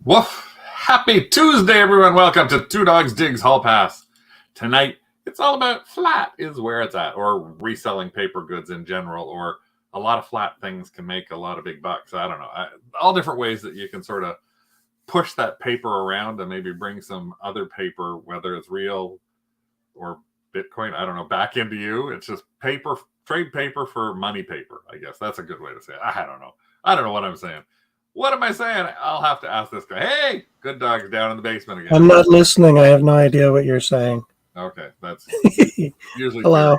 Woof! Happy Tuesday, everyone. Welcome to Two Dogs Digs Hall Pass. Tonight, it's all about flat is where it's at, or reselling paper goods in general, or a lot of flat things can make a lot of big bucks. I don't know. All different ways that you can sort of push that paper around and maybe bring some other paper, whether it's real or Bitcoin, I don't know, back into you. It's just paper, trade paper for money paper, I guess. That's a good way to say it. I don't know. I don't know what I'm saying. What am I saying? I'll have to ask this guy. Hey, good dog's down in the basement again. I'm not listening. I have no idea what you're saying. Okay, that's usually Hello.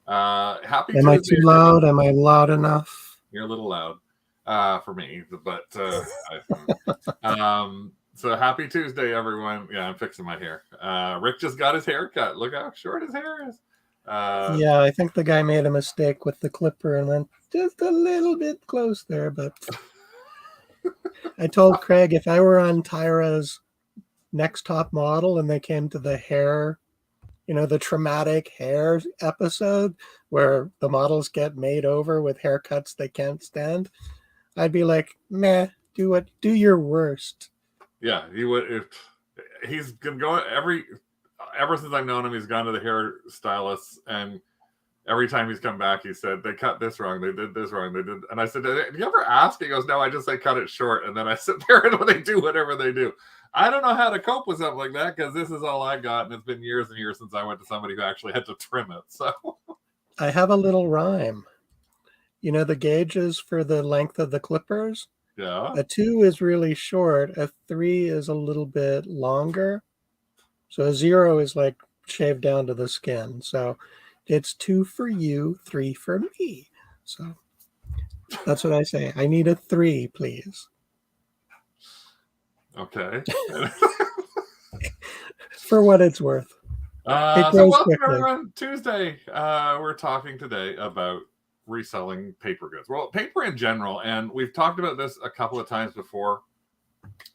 Happy Am Tuesday. I too loud? Am I loud enough? You're a little loud for me, but so happy Tuesday, everyone. Yeah, I'm fixing my hair. Rick just got his hair cut. Look how short his hair is. Yeah, I think the guy made a mistake with the clipper and went just a little bit close there, but I told Craig if I were on Tyra's next top model and they came to the hair, the traumatic hair episode where the models get made over with haircuts they can't stand, I'd be like, meh, do your worst. Yeah, he would. If he's been going ever since I've known him, he's gone to the hairstylist, and every time he's come back, he said, they cut this wrong, they did this wrong, they did. And I said, did you ever ask? He goes, no, I just say cut it short. And then I sit there and they do whatever they do. I don't know how to cope with something like that because this is all I got. And it's been years and years since I went to somebody who actually had to trim it. So I have a little rhyme. You know, the gauges for the length of the clippers? Yeah. A 2 is really short. A 3 is a little bit longer. So a 0 is like shaved down to the skin. So it's 2 for you, 3 for me. So that's what I say. I need a 3, please. Okay. For what it's worth. So welcome everyone. Tuesday, we're talking today about reselling paper goods. Well, paper in general, and we've talked about this a couple of times before.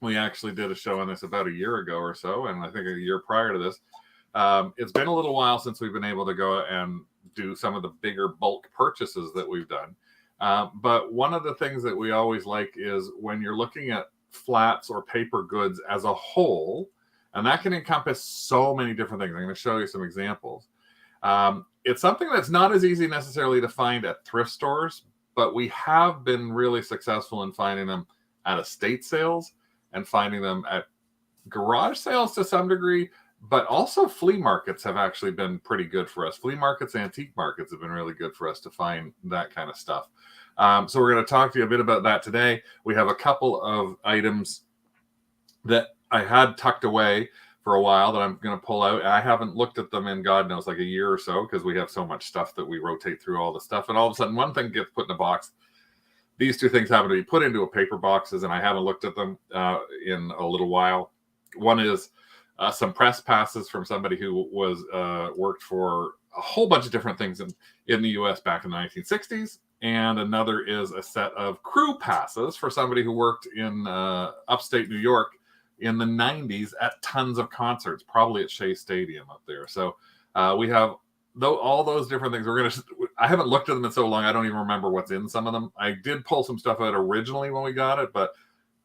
We actually did a show on this about a year ago or so, and I think a year prior to this. It's been a little while since we've been able to go and do some of the bigger bulk purchases that we've done. But one of the things that we always like is when you're looking at flats or paper goods as a whole, and that can encompass so many different things. I'm going to show you some examples. It's something that's not as easy necessarily to find at thrift stores, but we have been really successful in finding them at estate sales and finding them at garage sales to some degree, but also flea markets have actually been pretty good for us. Flea markets, antique markets have been really good for us to find that kind of stuff. So we're going to talk to you a bit about that today. We have a couple of items that I had tucked away for a while that I'm going to pull out. I haven't looked at them in God knows like a year or so because we have so much stuff that we rotate through all the stuff. And all of a sudden one thing gets put in a box. These two things happen to be put into a paper boxes, and I haven't looked at them in a little while. One is some press passes from somebody who was worked for a whole bunch of different things in the U.S. back in the 1960s. And another is a set of crew passes for somebody who worked in upstate New York in the 90s at tons of concerts, probably at Shea Stadium up there. So we have all those different things. I haven't looked at them in so long, I don't even remember what's in some of them. I did pull some stuff out originally when we got it, but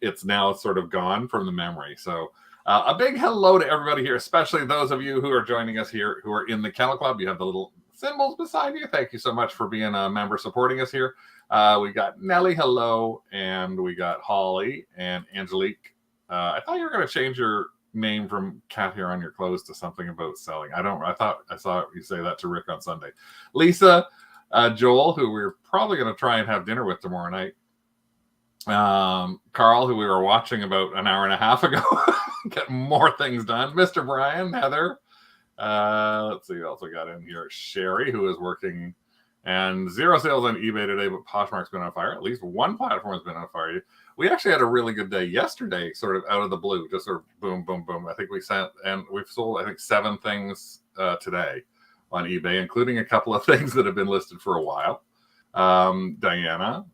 it's now sort of gone from the memory. So a big hello to everybody here, especially those of you who are joining us here who are in the Kennel Club. You have the little symbols beside you. Thank you so much for being a member supporting us here. We got Nellie, hello, and we got Holly and Angelique. I thought you were going to change your name from cat hair on your clothes to something about selling. I thought I saw you say that to Rick on Sunday. Lisa, Joel, who we're probably going to try and have dinner with tomorrow night. Carl, who we were watching about an hour and a half ago, get more things done. Mr. Brian, Heather. Let's see who else we got in here. Sherry, who is working, and zero sales on eBay today, but Poshmark's been on fire. At least one platform has been on fire. We actually had a really good day yesterday, sort of out of the blue, just sort of boom, boom, boom. I think we've sold, I think, 7 things today on eBay, including a couple of things that have been listed for a while. Diana,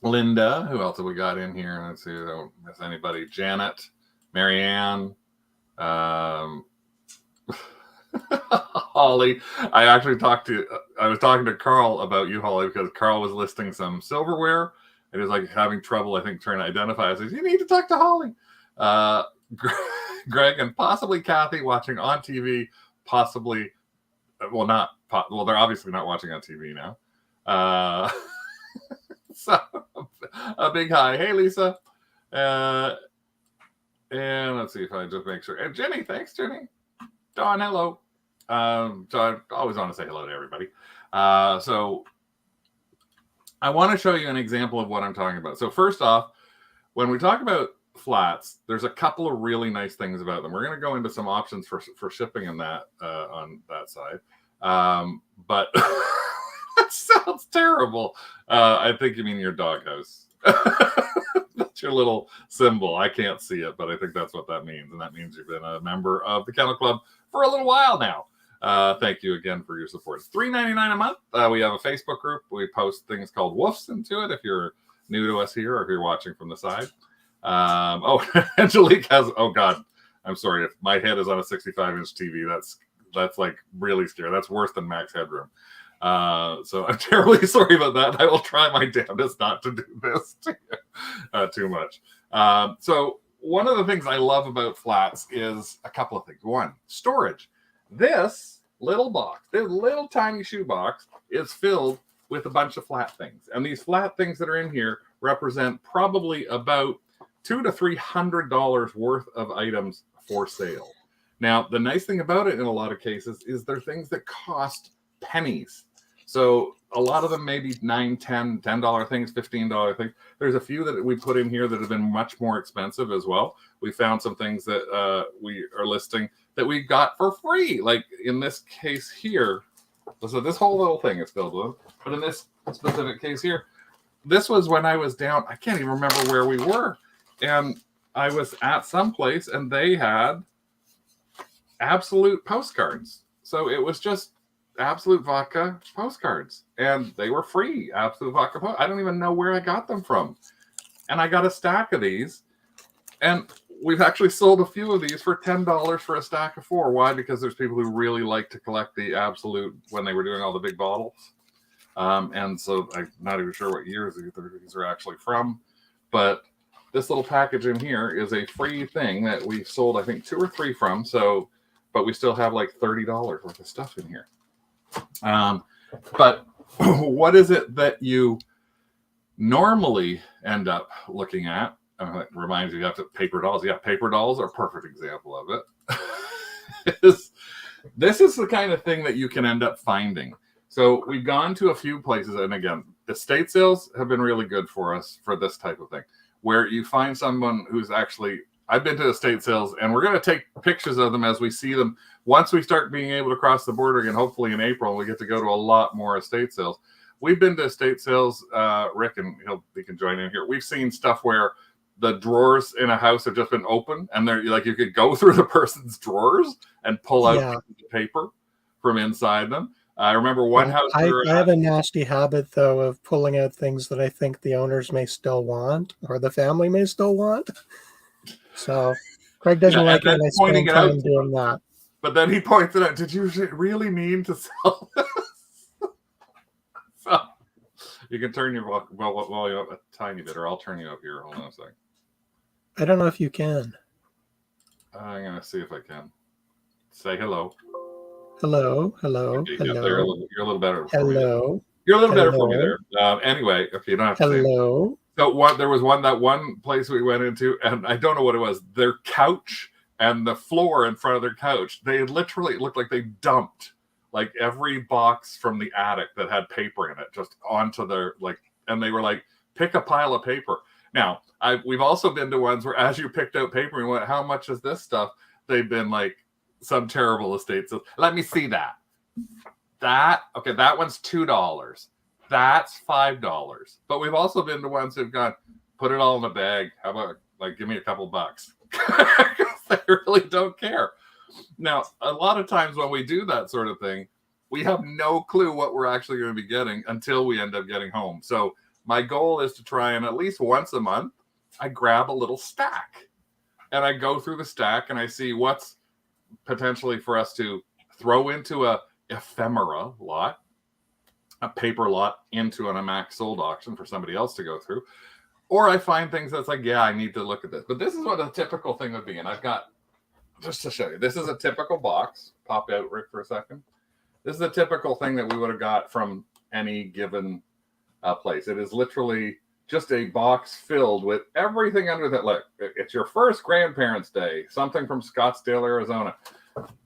Linda, who else have we got in here? Let's see, I don't miss anybody. Janet, Marianne, Holly. I was talking to Carl about you, Holly, because Carl was listing some silverware and he's like having trouble, I think, trying to identify. I said, you need to talk to Holly. Greg and possibly Kathy watching on TV, possibly, well, they're obviously not watching on TV now. So a big hi. Hey, Lisa. And let's see if I just make sure. And Jenny, thanks, Jenny. Dawn, hello. So I always want to say hello to everybody. So I want to show you an example of what I'm talking about. So first off, when we talk about flats, there's a couple of really nice things about them. We're going to go into some options for shipping in that on that side. But that sounds terrible. I think you mean your doghouse. That's your little symbol. I can't see it, but I think that's what that means. And that means you've been a member of the Kennel Club for a little while now. Thank you again for your support. It's $3.99 a month. We have a Facebook group. We post things called WOOFs into it if you're new to us here or if you're watching from the side. Angelique has, oh God, I'm sorry. If my head is on a 65-inch TV, that's like really scary. That's worse than max headroom. So I'm terribly sorry about that. I will try my damnedest not to do this too much. So one of the things I love about flats is a couple of things. One, storage. This little box, this little tiny shoe box is filled with a bunch of flat things. And these flat things that are in here represent probably about $200 to $300 worth of items for sale. Now, the nice thing about it in a lot of cases is they're things that cost pennies. So a lot of them may be $9, $10 things, $15 things. There's a few that we put in here that have been much more expensive as well. We found some things that we are listing that we got for free. Like in this case here, so this whole little thing is filled with, but in this specific case here, this was when I was down, I can't even remember where we were. And I was at some place and they had Absolute postcards. So it was just Absolute Vodka postcards. And they were free. Absolute Vodka I don't even know where I got them from. And I got a stack of these. And we've actually sold a few of these for $10 for a stack of 4. Why? Because there's people who really like to collect the Absolute when they were doing all the big bottles. And so I'm not even sure what years these are actually from. But this little package in here is a free thing that we sold, I think, 2 or 3 from. So, but we still have like $30 worth of stuff in here. But what is it that you normally end up looking at? It reminds you have to paper dolls. Yeah, paper dolls are a perfect example of it. This is the kind of thing that you can end up finding. So we've gone to a few places, and again, estate sales have been really good for us for this type of thing, where you find someone who's actually, I've been to estate sales, and we're going to take pictures of them as we see them. Once we start being able to cross the border again, hopefully in April, we get to go to a lot more estate sales. We've been to estate sales, Rick, and he can join in here. We've seen stuff where the drawers in a house have just been open, and they're like, you could go through the person's drawers and pull out paper from inside them. I remember one house. I have a nasty habit, though, of pulling out things that I think the owners may still want or the family may still want. So Craig doesn't like it, and I spend time doing that. But then he points it out. Did you really mean to sell this? So you can turn your volume up a tiny bit, or I'll turn you up here. Hold on a second. I don't know if you can. I'm going to see if I can. Say hello. Hello. Hello. Okay, hello. You're a little better. Hello. You're a little better for me there. Anyway, if you don't have to hello. So there was one place we went into, and I don't know what it was. Their couch and the floor in front of their couch, they literally looked like they dumped like every box from the attic that had paper in it just onto their and they were like, pick a pile of paper. Now, we've also been to ones where as you picked out paper and went, how much is this stuff? They've been like some terrible estate. So let me see that. That one's $2. That's $5. But we've also been to ones who've gone, put it all in a bag. How about give me a couple bucks? They really don't care. Now, a lot of times when we do that sort of thing, we have no clue what we're actually going to be getting until we end up getting home. So my goal is to try and at least once a month, I grab a little stack and I go through the stack and I see what's potentially for us to throw into a ephemera lot, a paper lot into an max sold auction for somebody else to go through. Or I find things that's like, yeah, I need to look at this. But this is what a typical thing would be. And I've got, just to show you, this is a typical box. Pop out, Rick, for a second. This is a typical thing that we would have got from any given place. It is literally just a box filled with everything under that. Look, it's your first grandparents' day, something from Scottsdale, Arizona.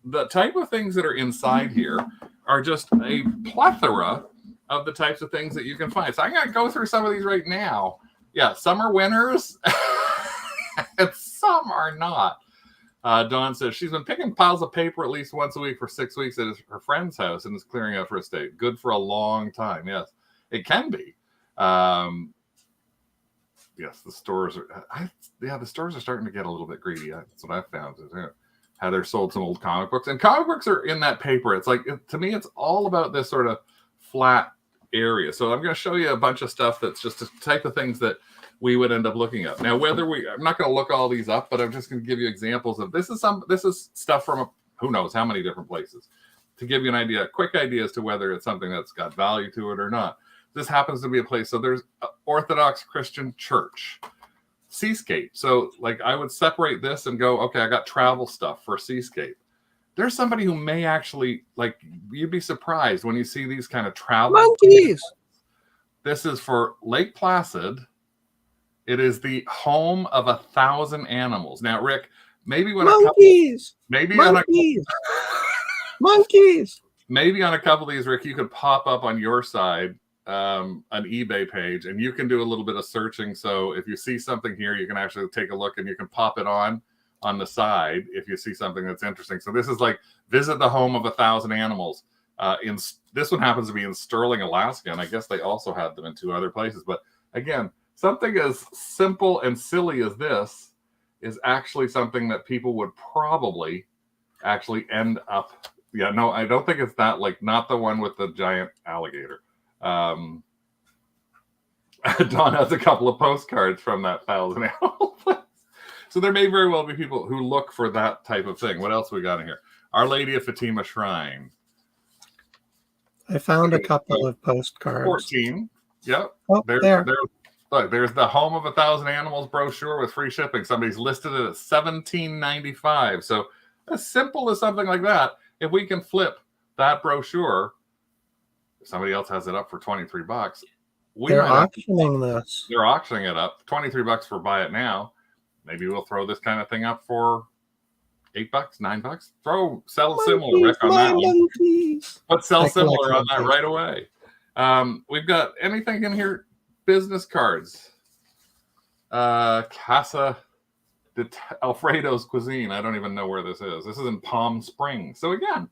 The type of things that are inside here are just a plethora of the types of things that you can find. So I'm going to go through some of these right now. Yeah, some are winners and some are not. Dawn says she's been picking piles of paper at least once a week for 6 weeks at her friend's house and is clearing out for estate. Good for a long time. Yes, it can be. Yes, the stores are. The stores are starting to get a little bit greedy. That's what I've found. How they're sold some old comic books, and comic books are in that paper. It's like, to me, it's all about this sort of flat area. So I'm going to show you a bunch of stuff that's just the type of things that we would end up looking at. Now, I'm not going to look all these up, but I'm just going to give you examples of this is stuff from who knows how many different places to give you an idea, a quick idea as to whether it's something that's got value to it or not. This happens to be a place. So there's Orthodox Christian Church, Seascape. So like I would separate this and go, okay, I got travel stuff for Seascape. There's somebody who may actually, like, you'd be surprised when you see these kind of travel monkeys. This is for Lake Placid. It is the home of 1,000 animals. Now, Rick, maybe when monkeys, maybe monkeys, monkeys. Maybe on a couple of these, Rick, you could pop up on your side an eBay page, and you can do a little bit of searching. So if you see something here, you can actually take a look, and you can pop it on the side if you see something that's interesting. So this is like visit the home of 1,000 animals. This one happens to be in Sterling, Alaska, and I guess they also had them in 2 other places. But again, something as simple and silly as this is actually something that people would probably actually end up. Yeah, no, I don't think it's that, like, not the one with the giant alligator. Dawn has a couple of postcards from that 1,000 animal place. So there may very well be people who look for that type of thing. What else we got in here? Our Lady of Fatima Shrine. I found a couple of postcards. 14. Yep. Oh, there. Look, there's the Home of 1,000 Animals brochure with free shipping. Somebody's listed it at $17.95. So as simple as something like that, if we can flip that brochure, if somebody else has it up for $23, they're auctioning this. They're auctioning it up. $23 for buy it now. Maybe we'll throw this kind of thing up for $8, $9. Sell similar, Rick, on that one. But sell similar on that right away. We've got anything in here? Business cards. Casa de Alfredo's Cuisine. I don't even know where this is. This is in Palm Springs. So again,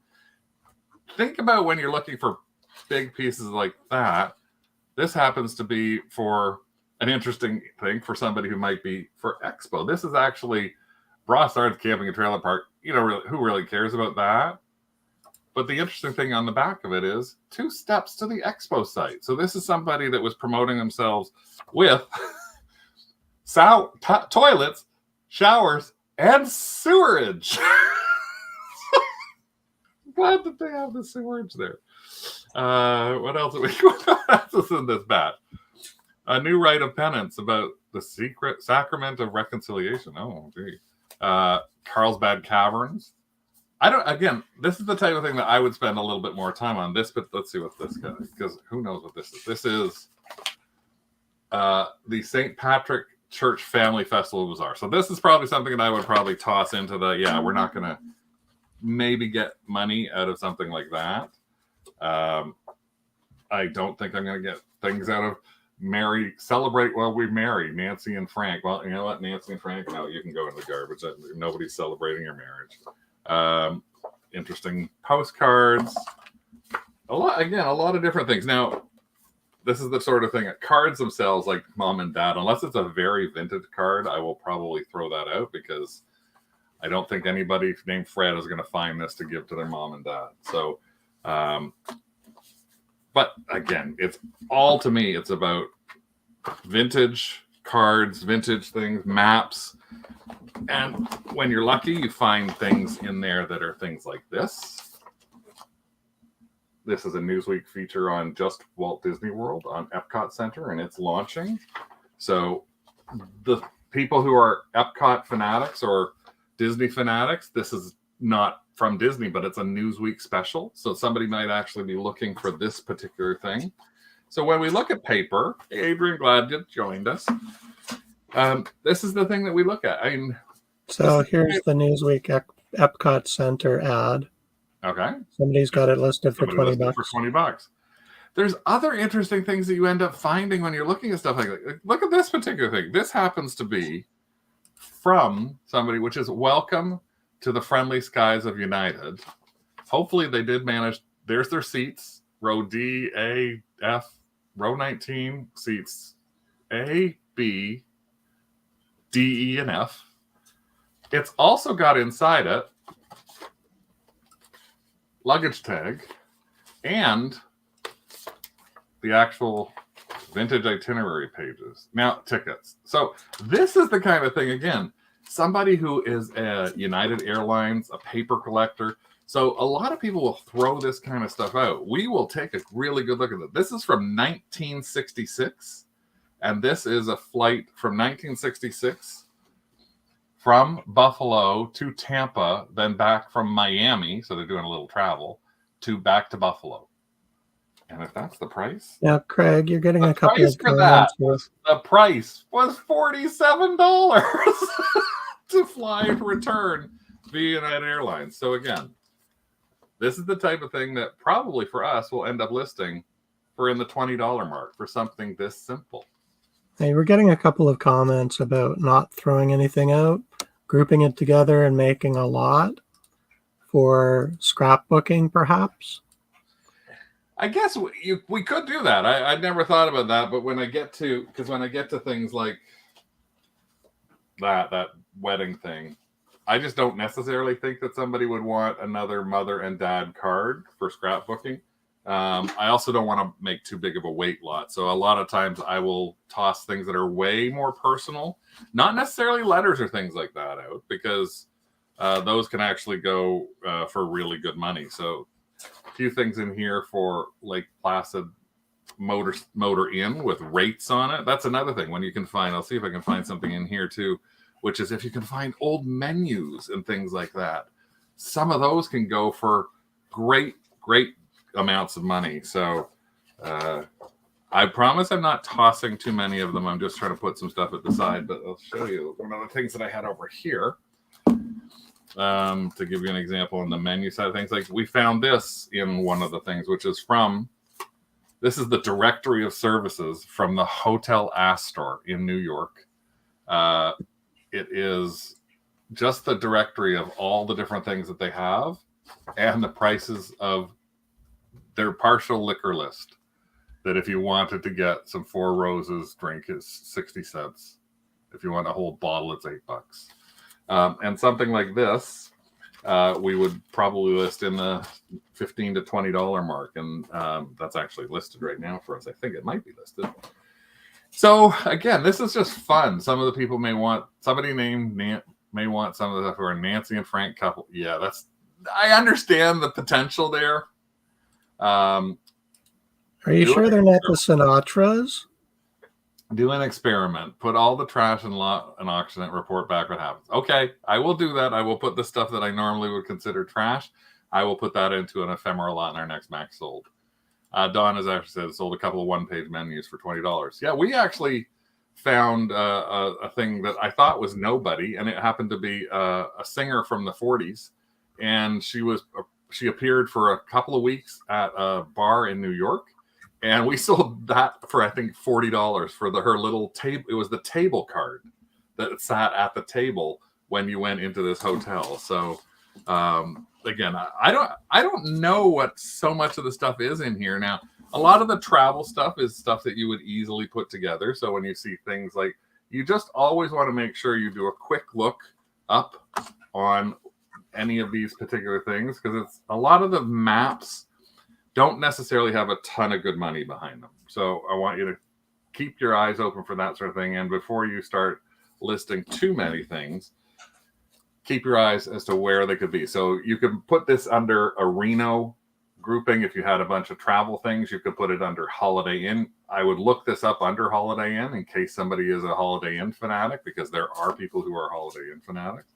think about when you're looking for big pieces like that. This happens to be for an interesting thing for somebody who might be for Expo. This is actually Brossard's Camping and Trailer Park. You know, who really cares about that? But the interesting thing on the back of it is 2 steps to the Expo site. So this is somebody that was promoting themselves with toilets, showers, and sewerage. Glad that they have the sewerage there. What else have we got? This isn't this bad. A new rite of penance about the secret sacrament of reconciliation. Oh, gee. Carlsbad Caverns. Again, this is the type of thing that I would spend a little bit more time on this, but let's see what this guy, because who knows what this is. This is the St. Patrick Church Family Festival Bazaar. So this is probably something that I would probably toss into we're not going to maybe get money out of something like that. I don't think I'm going to get things out of celebrate while we marry Nancy and Frank. Well, you know what, Nancy and Frank, no, you can go in the garbage. Nobody's celebrating your marriage. Interesting postcards. A lot of different things. Now, this is the sort of thing, cards themselves, like mom and dad, unless it's a very vintage card, I will probably throw that out because I don't think anybody named Fred is going to find this to give to their mom and dad. So, but again, it's all, to me, it's about vintage cards, vintage things, maps. And when you're lucky, you find things in there that are things like this. This is a Newsweek feature on just Walt Disney World on Epcot Center, and it's launching. So the people who are Epcot fanatics or Disney fanatics, this is not from Disney, but it's a Newsweek special. So somebody might actually be looking for this particular thing. So when we look at paper, Adrian, glad you joined us. This is the thing that we look at. I mean, so here's the Newsweek Epcot Center ad. Okay. Somebody's got it listed for $20. For $20. There's other interesting things that you end up finding when you're looking at stuff like that. Look at this particular thing. This happens to be from somebody, which is welcome to the friendly skies of United. Hopefully they did manage. There's their seats. Row D, A, F, row 19, seats A, B, D, E, and F. It's also got inside it luggage tag and the actual vintage itinerary pages. Now, tickets. So this is the kind of thing, again, somebody who is a United Airlines, a paper collector. So a lot of people will throw this kind of stuff out. We will take a really good look at it. This is from 1966, and this is a flight from 1966 from Buffalo to Tampa, then back from Miami, so they're doing a little travel, to back to Buffalo. And if that's the price... Now, Craig, you're getting a couple of comments. The price was $47 to fly and return via United Airlines. So again, this is the type of thing that probably for us will end up listing for in the $20 mark for something this simple. Hey, we're getting a couple of comments about not throwing anything out, grouping it together and making a lot for scrapbooking, perhaps. I guess we could do that. I never thought about that, but when I get to things like that wedding thing, I just don't necessarily think that somebody would want another mother and dad card for scrapbooking. I also don't want to make too big of a weight lot. So a lot of times I will toss things that are way more personal, not necessarily letters or things like that out, because those can actually go for really good money. So a few things in here for Lake Placid Motor Inn with rates on it. That's another thing when you can find, I'll see if I can find something in here too, which is if you can find old menus and things like that. Some of those can go for great amounts of money. So I promise I'm not tossing too many of them. I'm just trying to put some stuff at the side, but I'll show you one of the things that I had over here. To give you an example on the menu side of things, like we found this in one of the things, which is this is the directory of services from the Hotel Astor in New York. It is just the directory of all the different things that they have and the prices of their partial liquor list. That if you wanted to get some Four Roses drink is 60 cents. If you want a whole bottle, it's $8. And something like this, we would probably list in the $15 to $20 mark. And that's actually listed right now for us. I think it might be listed. So again, this is just fun. Some of the people may want, somebody named may want some of the for a Nancy and Frank couple. Yeah, I understand the potential there. Are you sure they're not the Sinatras? Do an experiment. Put all the trash in an auction and report back what happens. Okay, I will do that. I will put the stuff that I normally would consider trash. I will put that into an ephemera lot in our next Max Sold. Dawn has actually said sold a couple of one-page menus for $20. Yeah, we actually found a thing that I thought was nobody, and it happened to be a singer from the 40s, and she appeared for a couple of weeks at a bar in New York. And we sold that for, I think, $40 for her little table. It was the table card that sat at the table when you went into this hotel. So, again, I don't know what so much of the stuff is in here. Now, a lot of the travel stuff is stuff that you would easily put together. So when you see things like, you just always want to make sure you do a quick look up on any of these particular things, because it's a lot of the maps don't necessarily have a ton of good money behind them. So I want you to keep your eyes open for that sort of thing. And before you start listing too many things, keep your eyes as to where they could be. So you can put this under a Reno grouping. If you had a bunch of travel things, you could put it under Holiday Inn. I would look this up under Holiday Inn in case somebody is a Holiday Inn fanatic, because there are people who are Holiday Inn fanatics.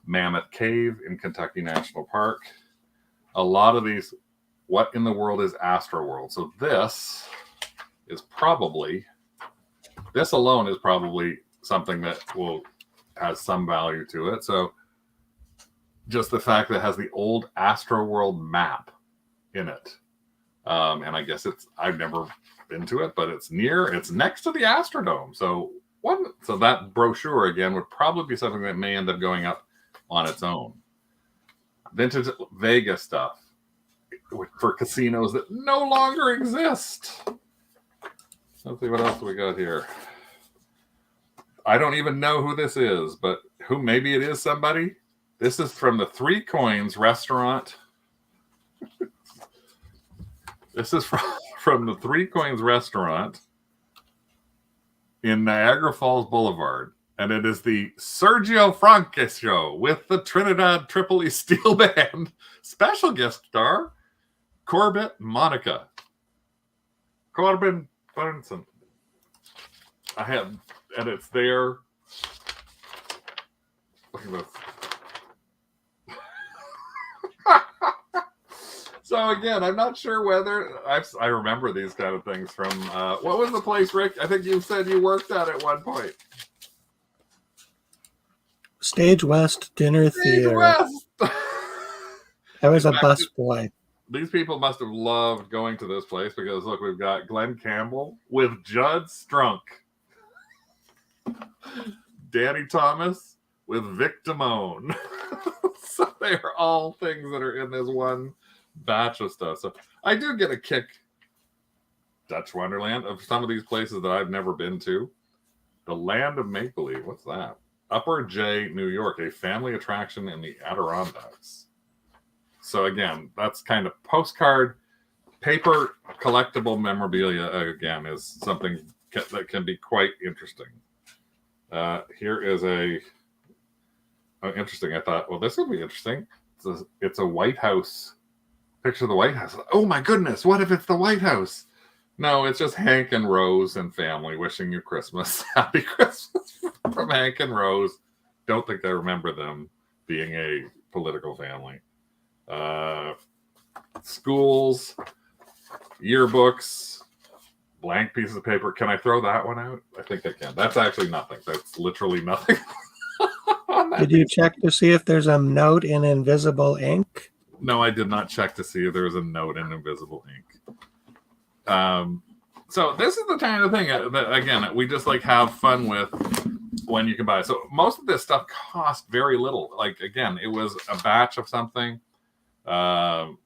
Mammoth Cave in Kentucky National Park. A lot of these, what in the world is Astroworld? So this alone is probably something that has some value to it. So just the fact that it has the old Astroworld map in it. And I guess I've never been to it, but it's next to the Astrodome. So that brochure again would probably be something that may end up going up on its own. Vintage Vegas stuff for casinos that no longer exist. Let's see what else we got here. I don't even know who this is, but maybe it is somebody. This is from the Three Coins restaurant. This is from the Three Coins restaurant in Niagara Falls Boulevard. And it is the Sergio Franke show with the Trinidad Tripoli Steel Band. Special guest star, Corbett Monica. Corbin Burnson. And it's there. Look at this. So again, I'm not sure whether I remember these kind of things from what was the place, Rick? I think you said you worked at one point. Stage West Dinner Theater. West. I was a busboy. These people must have loved going to this place because look, we've got Glenn Campbell with Judd Strunk, Danny Thomas with Vic Damone. So they are all things that are in this one batch of stuff. So I do get a kick, Dutch Wonderland, of some of these places that I've never been to. The Land of Make Believe. What's that? Upper J, New York, a family attraction in the Adirondacks. So again, that's kind of postcard, paper, collectible memorabilia. Again, is something that can be quite interesting. Here is interesting. I thought, well, this would be interesting. It's a White House picture of the White House. Oh my goodness, what if it's the White House? No, it's just Hank and Rose and family wishing you Christmas. Happy Christmas from Hank and Rose. Don't think I remember them being a political family. Schools, yearbooks, blank pieces of paper. Can I throw that one out? I think I can. That's actually nothing. That's literally nothing. Did you check to see if there's a note in invisible ink? No, I did not check to see if there was a note in invisible ink. So this is the kind of thing that, again, we just like have fun with when you can buy. So most of this stuff cost very little. Like, again, it was a batch of something. And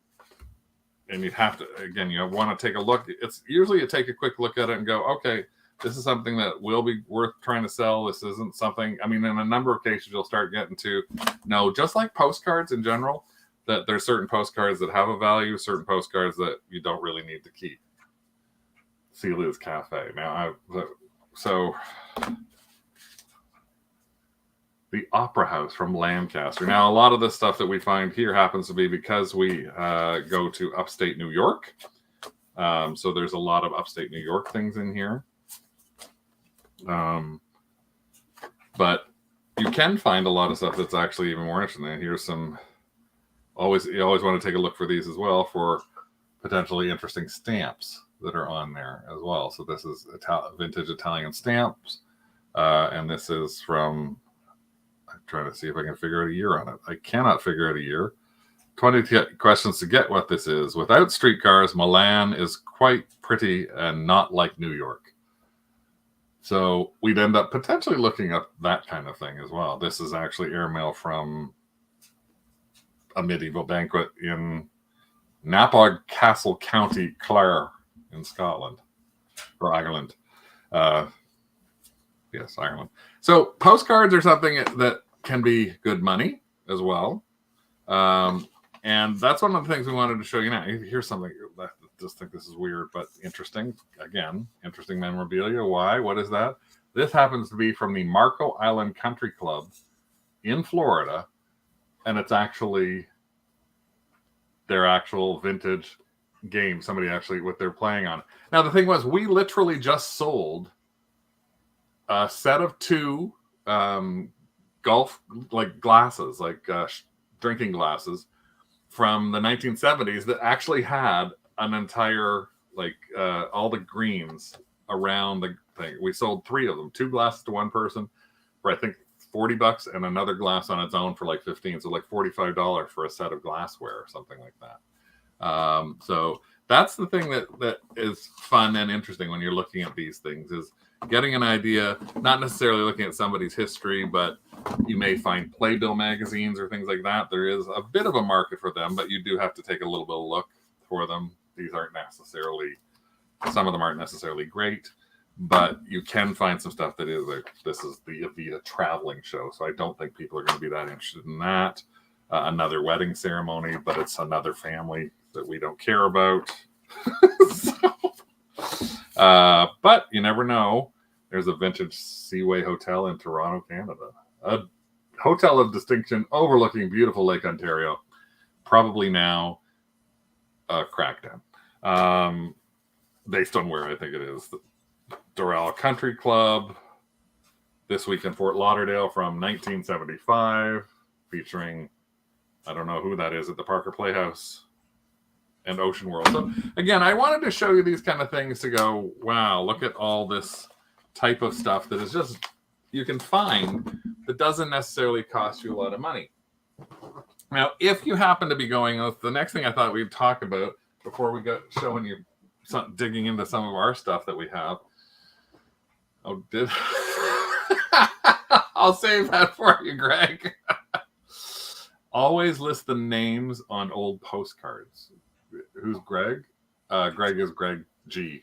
you have to, again, you want to take a look. It's usually you take a quick look at it and go, okay, this is something that will be worth trying to sell. This isn't something, I mean, in a number of cases, you'll start getting to, no, just like postcards in general, that there's certain postcards that have a value, certain postcards that you don't really need to keep. Celia's Cafe. Now, so the Opera House from Lancaster. Now, a lot of the stuff that we find here happens to be because we go to upstate New York. So there's a lot of upstate New York things in here. But you can find a lot of stuff that's actually even more interesting. Here's some, you always want to take a look for these as well for potentially interesting stamps that are on there as well. So this is vintage Italian stamps. And this is from, I'm trying to see if I can figure out a year on it. I cannot figure out a year. 20 questions to get what this is. Without streetcars, Milan is quite pretty and not like New York. So we'd end up potentially looking up that kind of thing as well. This is actually airmail from a medieval banquet in Napog Castle County, Clare in Scotland or Ireland. Yes, Ireland. So postcards are something that can be good money as well. And that's one of the things we wanted to show you now. Here's something I just think this is weird, but interesting. Again, interesting memorabilia. Why? What is that? This happens to be from the Marco Island Country Club in Florida. And it's actually their actual vintage game. Somebody actually what they're playing on. Now the thing was, we literally just sold a set of 2 golf like glasses, like drinking glasses from the 1970s that actually had an entire like all the greens around the thing. We sold 3 of them, 2 glasses to one person for I think $40, and another glass on its own for like 15. So like $45 for a set of glassware or something like that. So that's the thing that is fun and interesting when you're looking at these things, is getting an idea, not necessarily looking at somebody's history, but you may find playbill magazines or things like that. There is a bit of a market for them, but you do have to take a little bit of look for them. These aren't necessarily, some of them aren't necessarily great, but you can find some stuff that is like, this is the Avita traveling show. So I don't think people are going to be that interested in that. Another wedding ceremony, but it's another family that we don't care about. But you never know. There's a vintage Seaway Hotel in Toronto, Canada. A hotel of distinction overlooking beautiful Lake Ontario. Probably now a crackdown. Based on where I think it is. The Doral Country Club. This week in Fort Lauderdale from 1975. Featuring, I don't know who that is, at the Parker Playhouse and Ocean World. So again, I wanted to show you these kind of things to go, wow, look at all this type of stuff that is just, you can find that doesn't necessarily cost you a lot of money. Now, if you happen to be going, the next thing I thought we'd talk about before we go showing you digging into some of our stuff that we have. Oh, did I'll save that for you, Greg. Always list the names on old postcards. Who's Greg? Greg is Greg G.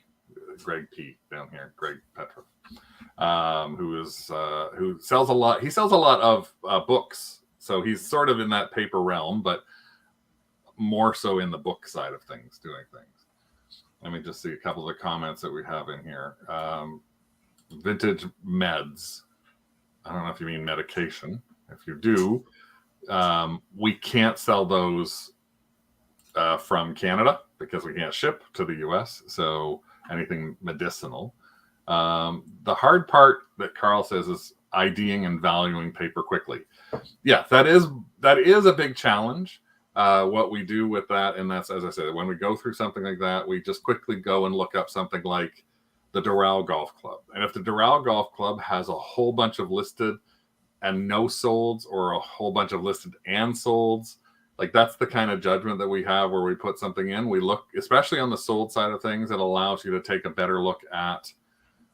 Greg P. down here. Greg Petra. Who sells a lot. He sells a lot of books. So he's sort of in that paper realm, but more so in the book side of things, doing things. Let me just see a couple of the comments that we have in here. Vintage meds. I don't know if you mean medication. If you do, we can't sell those from Canada because we can't ship to the US. So anything medicinal. The hard part that Carl says is IDing and valuing paper quickly. Yeah, that is a big challenge. What we do with that, and that's, as I said, when we go through something like that, we just quickly go and look up something like the Doral Golf Club. And if the Doral Golf Club has a whole bunch of listed and no solds, or a whole bunch of listed and solds, like that's the kind of judgment that we have where we put something in. We look, especially on the sold side of things, it allows you to take a better look at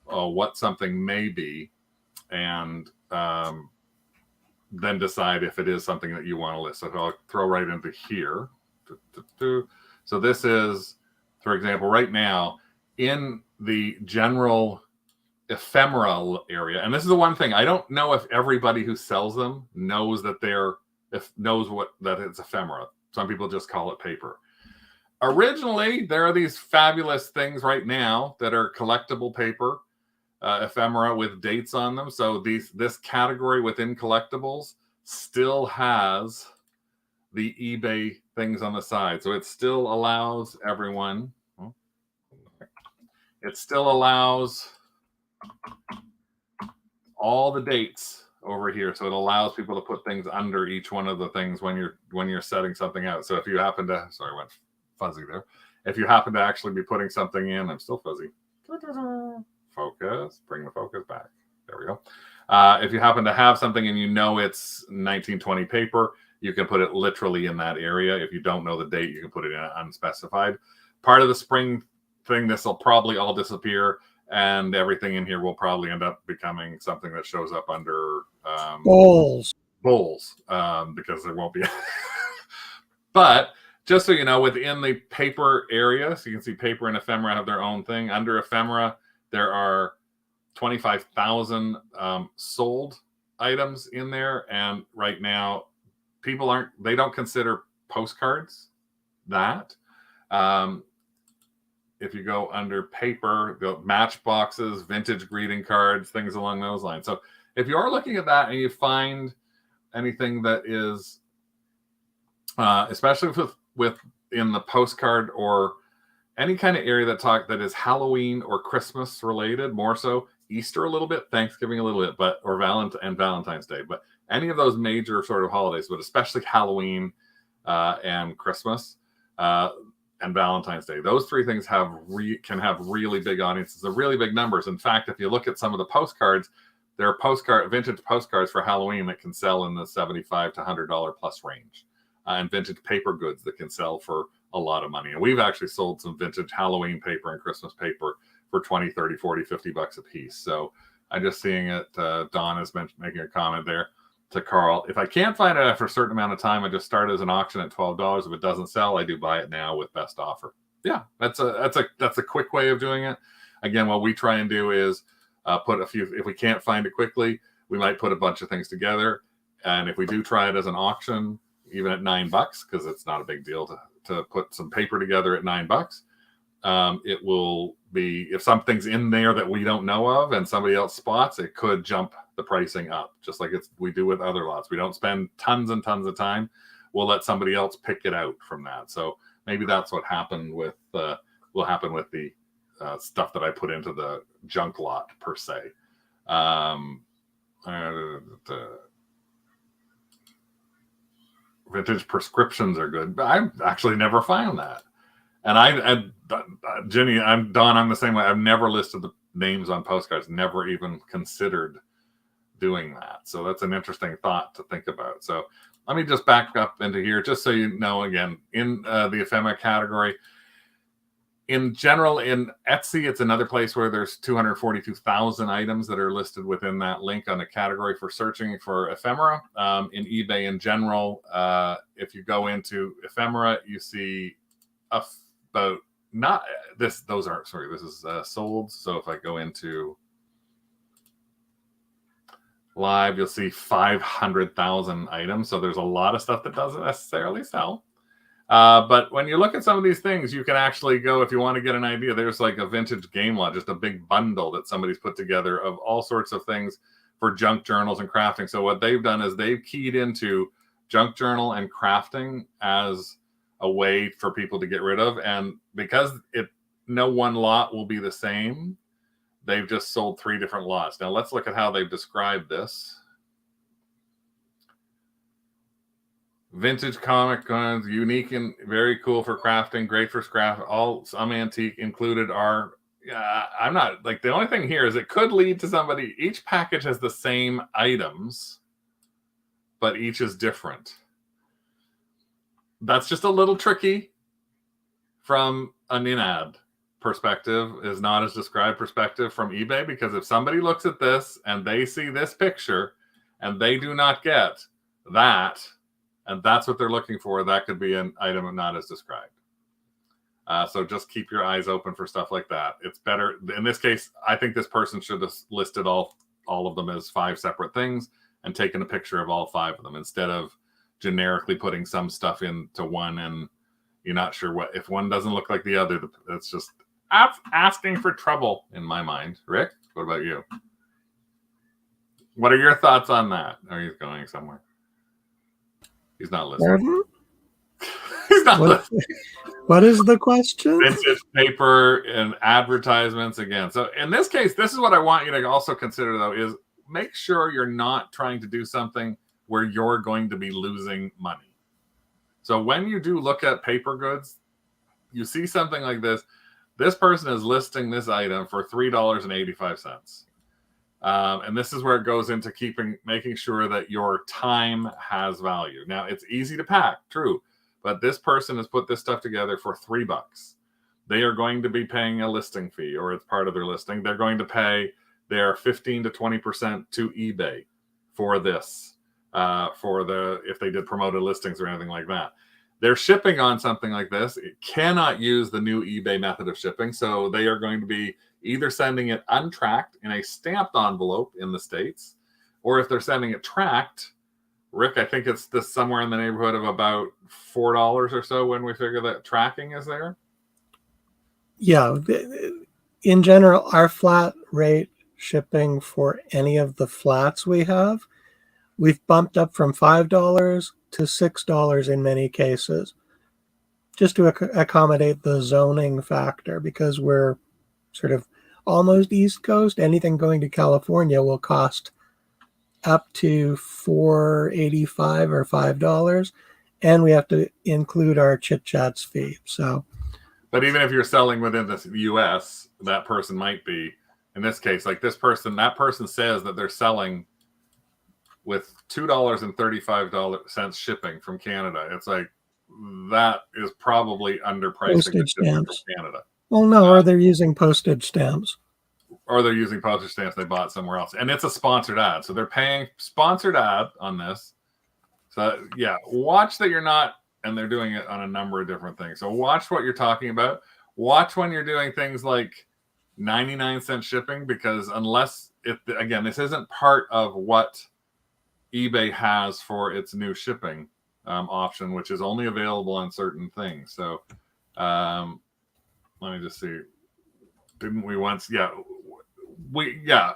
what something may be, and then decide if it is something that you want to list. So I'll throw right into here. So this is, for example, right now in the general ephemera area, and this is the one thing I don't know if everybody who sells them knows that that it's ephemera. Some people just call it paper. Originally, there are these fabulous things right now that are collectible paper, ephemera with dates on them. So this category within collectibles still has the eBay things on the side. So it still allows everyone. It still allows all the dates over here. So it allows people to put things under each one of the things when you're setting something out. So if you happen to, sorry, I went fuzzy there. If you happen to actually be putting something in, I'm still fuzzy. Focus, bring the focus back. There we go. If you happen to have something and you know it's 1920 paper, you can put it literally in that area. If you don't know the date, you can put it in unspecified. Part of the spring thing, this will probably all disappear, and everything in here will probably end up becoming something that shows up under bowls, because there won't be. But just so you know, within the paper area, so you can see paper and ephemera have their own thing. Under ephemera, there are 25,000 sold items in there, and right now people don't consider postcards that. If you go under paper, the matchboxes, vintage greeting cards, things along those lines. So if you are looking at that and you find anything that is especially with in the postcard or any kind of area that is Halloween or Christmas related, more so Easter a little bit, Thanksgiving a little bit, but or Valentine's Day, but any of those major sort of holidays, but especially Halloween and Christmas and Valentine's Day. Those three things can have really big audiences, really big numbers. In fact, if you look at some of the postcards, there are vintage postcards for Halloween that can sell in the $75 to $100 plus range, and vintage paper goods that can sell for a lot of money. And we've actually sold some vintage Halloween paper and Christmas paper for 20, 30, 40, 50 bucks a piece. So I'm just seeing it. Don is making a comment there to Carl. If I can't find it after a certain amount of time, I just start as an auction at $12. If it doesn't sell, I do buy it now with best offer. Yeah, that's a quick way of doing it. Again, what we try and do is put a few, if we can't find it quickly, we might put a bunch of things together. And if we do try it as an auction, even at $9, because it's not a big deal to put some paper together at $9, it will be, if something's in there that we don't know of and somebody else spots, it could jump the pricing up, just like we do with other lots. We don't spend tons and tons of time. We'll let somebody else pick it out from that. So maybe that's what happened with will happen with the stuff that I put into the junk lot per se. Vintage prescriptions are good, but I've actually never found that. And Jenny, I'm the same way. I've never listed the names on postcards, never even considered doing that. So that's an interesting thought to think about. So let me just back up into here, just so you know, again, in the ephemera category, in general, in Etsy, it's another place where there's 242,000 items that are listed within that link on a category for searching for ephemera. In eBay in general, if you go into ephemera, you see about not this. Those aren't, sorry, this is sold. So if I go into live, you'll see 500,000 items. So there's a lot of stuff that doesn't necessarily sell. But when you look at some of these things, you can actually go, if you want to get an idea, there's like a vintage game lot, just a big bundle that somebody's put together of all sorts of things for junk journals and crafting. So what they've done is they've keyed into junk journal and crafting as a way for people to get rid of. And because no one lot will be the same, they've just sold 3 different lots. Now let's look at how they've described this. Vintage comic guns, unique and very cool for crafting, great for scrap. Some antique included are. I'm not like, the only thing here is it could lead to somebody. Each package has the same items, but each is different. That's just a little tricky from an in-ad perspective, is not as described perspective from eBay, because if somebody looks at this and they see this picture and they do not get that, and that's what they're looking for, that could be an item not as described. So just keep your eyes open for stuff like that. It's better. In this case, I think this person should have listed all of them as 5 separate things and taken a picture of all 5 of them, instead of generically putting some stuff into one and you're not sure what, if one doesn't look like the other. That's just asking for trouble in my mind. Rick, what about you? What are your thoughts on that? Are you going somewhere? He's not listening. He's not listening. What is the question? Vintage paper and advertisements again. So in this case, this is what I want you to also consider, though, is make sure you're not trying to do something where you're going to be losing money. So when you do look at paper goods, you see something like this. This person is listing this item for $3.85. And this is where it goes into making sure that your time has value. Now, it's easy to pack, true, but this person has put this stuff together for $3. They are going to be paying a listing fee, or it's part of their listing. They're going to pay their 15 to 20% to eBay for this, if they did promoted listings or anything like that. They're shipping on something like this. It cannot use the new eBay method of shipping, so they are going to be either sending it untracked in a stamped envelope in the States, or if they're sending it tracked, Rick, I think it's this somewhere in the neighborhood of about $4 or so when we figure that tracking is there. Yeah. In general, our flat rate shipping for any of the flats we have we've bumped up from $5 to $6 in many cases, just to accommodate the zoning factor, because we're sort of almost East Coast. Anything going to California will cost up to $4.85 or $5, and we have to include our chit chats fee. So, but even if you're selling within the U.S., that person might be, in this case, like this person, that person says that they're selling with $2.35 shipping from Canada. It's like, that is probably underpricing postage stamps from Canada. Well, no, or they're using postage stamps. Or they're using postage stamps they bought somewhere else. And it's a sponsored ad. So they're paying sponsored ad on this. So yeah, watch that you're not, and they're doing it on a number of different things. So watch what you're talking about. Watch when you're doing things like 99-cent shipping, because unless again, this isn't part of what eBay has for its new shipping option, which is only available on certain things. So let me just see. Didn't we once? Yeah,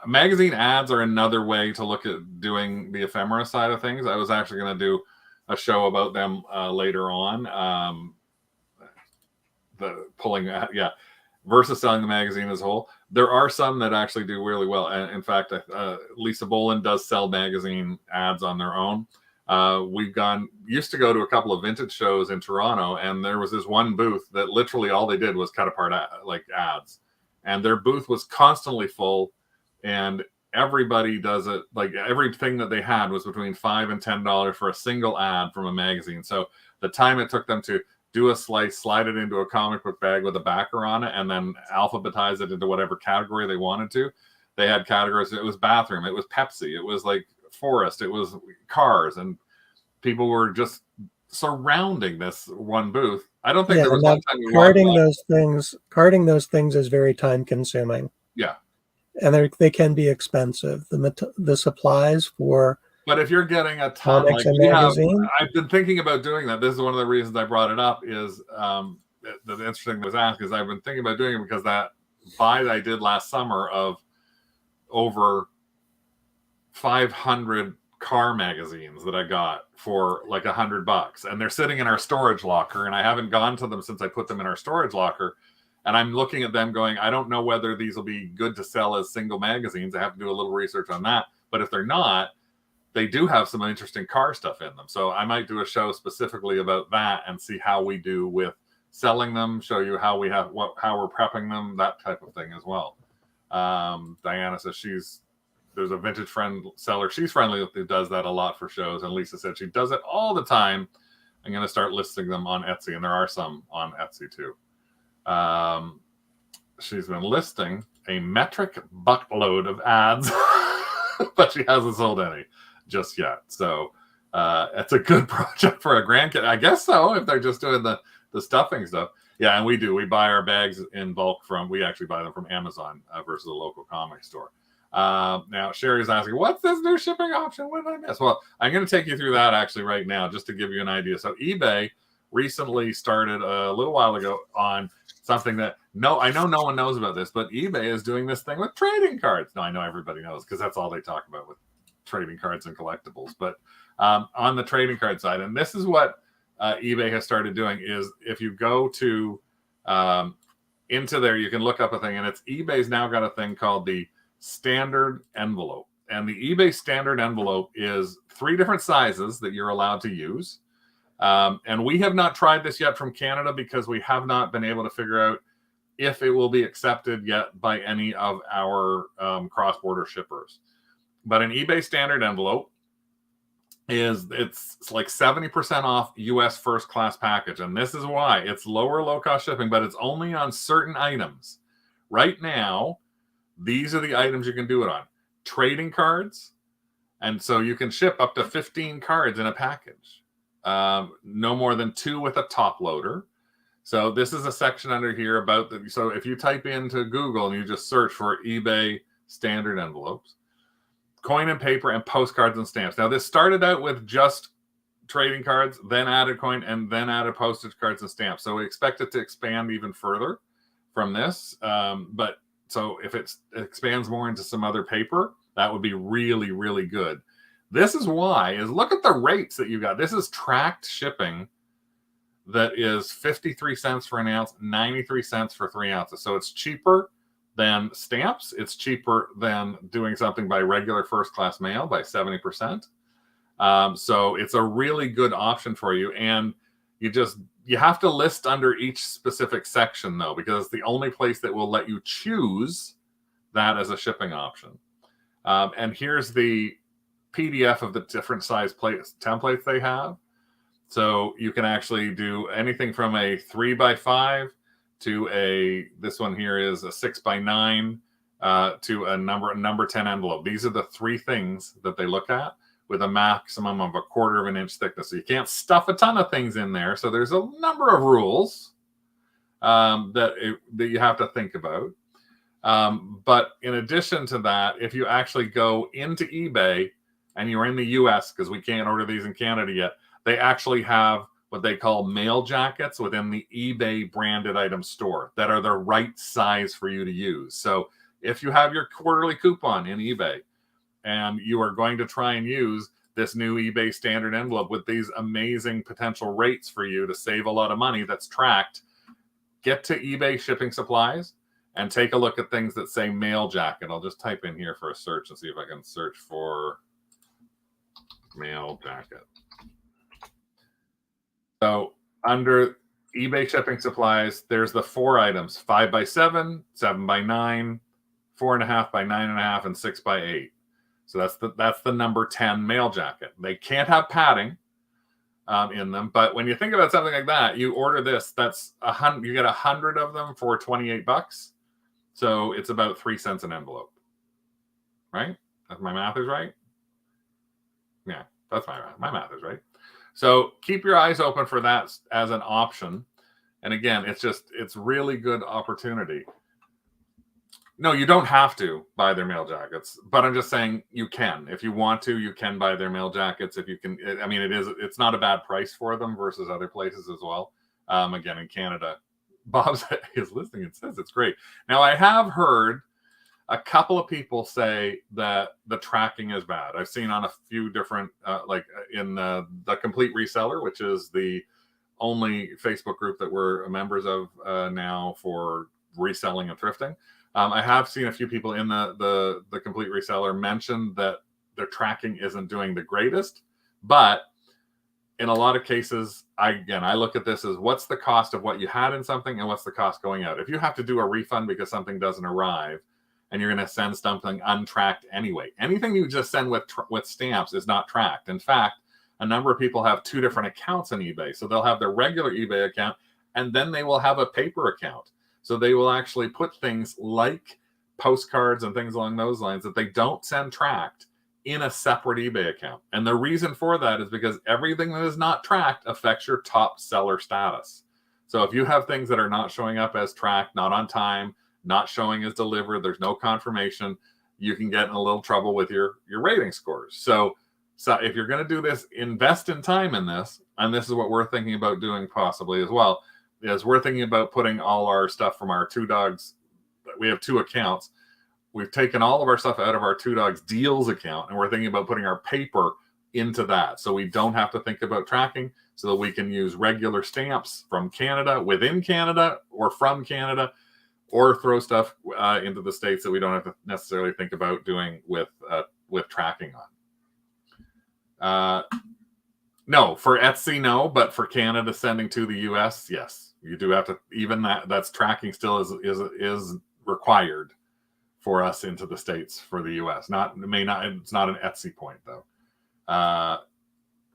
magazine ads are another way to look at doing the ephemera side of things. I was actually going to do a show about them later on. Versus selling the magazine as a whole. There are some that actually do really well. And in fact, Lisa Boland does sell magazine ads on their own. Used to go to a couple of vintage shows in Toronto, and there was this one booth that literally all they did was cut apart like ads. And their booth was constantly full, and everybody does it. Like everything that they had was between $5 and $10 for a single ad from a magazine. So the time it took them to do a slice, slide it into a comic book bag with a backer on it, and then alphabetize it into whatever category they wanted to. They had categories. It was bathroom, it was Pepsi, it was like forest, it was cars, and people were just surrounding this one booth. I don't think there was one time carting those things is very time consuming. Yeah. And they can be expensive. The supplies for But if you're getting a ton, like I've been thinking about doing that. This is one of the reasons I brought it up. Is the interesting was asked, because I've been thinking about doing it because that buy that I did last summer of over 500 car magazines that I got for like $100, and they're sitting in our storage locker, and I haven't gone to them since I put them in our storage locker. And I'm looking at them going, I don't know whether these will be good to sell as single magazines. I have to do a little research on that. But if they're not, they do have some interesting car stuff in them. So I might do a show specifically about that and see how we do with selling them, show you how we're prepping them, that type of thing as well. Diana says there's a vintage friend seller she's friendly with who does that a lot for shows. And Lisa said she does it all the time. I'm going to start listing them on Etsy, and there are some on Etsy too. She's been listing a metric buckload of ads, but she hasn't sold any just yet. So it's a good project for a grandkid, I guess. So if they're just doing the stuffing stuff. Yeah, and we buy our bags in bulk we actually buy them from Amazon versus a local comic store. Now Sherry's asking, what's this new shipping option? What did I miss? Well, I'm going to take you through that actually right now, just to give you an idea. So eBay recently started a little while ago on something that I know no one knows about this, but eBay is doing this thing with trading cards. No, I know everybody knows, because that's all they talk about with trading cards and collectibles. But on the trading card side, and this is what eBay has started doing, is if you go to into there, you can look up a thing, and eBay's now got a thing called the standard envelope. And the eBay standard envelope is 3 different sizes that you're allowed to use. And we have not tried this yet from Canada, because we have not been able to figure out if it will be accepted yet by any of our cross-border shippers. But an eBay standard envelope it's like 70% off US first class package. And this is why it's low cost shipping, but it's only on certain items. Right now, these are the items you can do it on. Trading cards. And so you can ship up to 15 cards in a package. No more than 2 with a top loader. So this is a section under here about so if you type into Google and you just search for eBay standard envelopes, coin and paper, and postcards and stamps. Now this started out with just trading cards, then added coin, and then added postage cards and stamps. So we expect it to expand even further from this. But so if it expands more into some other paper, that would be really, really good. This is why, is look at the rates that you got. This is tracked shipping that is 53 cents for an ounce, 93 cents for 3 ounces. So it's cheaper than stamps. It's cheaper than doing something by regular first class mail by 70%. So it's a really good option for you. And you have to list under each specific section though, because it's the only place that will let you choose that as a shipping option. And here's the PDF of the different size templates they have. So you can actually do anything from a 3x5 to this one here is a 6x9 to a number 10 envelope. These are the three things that they look at with a maximum of 1/4 of an inch thickness. So you can't stuff a ton of things in there. So there's a number of rules that you have to think about. But in addition to that, if you actually go into eBay and you're in the US, because we can't order these in Canada yet, they actually have what they call mail jackets within the eBay branded item store that are the right size for you to use. So if you have your quarterly coupon in eBay and you are going to try and use this new eBay standard envelope with these amazing potential rates for you to save a lot of money that's tracked, get to eBay shipping supplies and take a look at things that say mail jacket. I'll just type in here for a search and see if I can search for mail jacket. So under eBay shipping supplies, there's the 4 items: 5x7, 7x9, 4.5 by 9.5, and 6x8. So that's the number 10 mail jacket. They can't have padding in them, but when you think about something like that, you order this. That's 100. You get 100 of them for $28. So it's about 3 cents an envelope, right? If my math is right. Yeah, that's my math is right. So keep your eyes open for that as an option. And again, it's really good opportunity. No, you don't have to buy their mail jackets, but I'm just saying you can. If you want to, you can buy their mail jackets. If you can, I mean, it's not a bad price for them versus other places as well. Again, in Canada, Bob is listening and says it's great. Now, I have heard a couple of people say that the tracking is bad. I've seen on a few different, like in the Complete Reseller, which is the only Facebook group that we're members of now for reselling and thrifting. I have seen a few people in the Complete Reseller mention that their tracking isn't doing the greatest, but in a lot of cases, I look at this as what's the cost of what you had in something and what's the cost going out. If you have to do a refund because something doesn't arrive and you're going to send something untracked anyway, anything you just send with stamps is not tracked. In fact, a number of people have 2 different accounts on eBay. So they'll have their regular eBay account and then they will have a paper account. So they will actually put things like postcards and things along those lines that they don't send tracked in a separate eBay account. And the reason for that is because everything that is not tracked affects your top seller status. So if you have things that are not showing up as tracked, not on time, not showing as delivered, there's no confirmation, you can get in a little trouble with your rating scores. So if you're going to do this, invest in time in this. And this is what we're thinking about doing possibly as well, is we're thinking about putting all our stuff from our 2 dogs. We have 2 accounts. We've taken all of our stuff out of our 2 dogs deals account, and we're thinking about putting our paper into that. So we don't have to think about tracking, so that we can use regular stamps from Canada, within Canada, or from Canada, or throw stuff into the States that we don't have to necessarily think about doing with tracking on. No, for Etsy, no, but for Canada sending to the US, yes. You do have to, even that's tracking still is required for us into the States for the US. It's not an Etsy point though.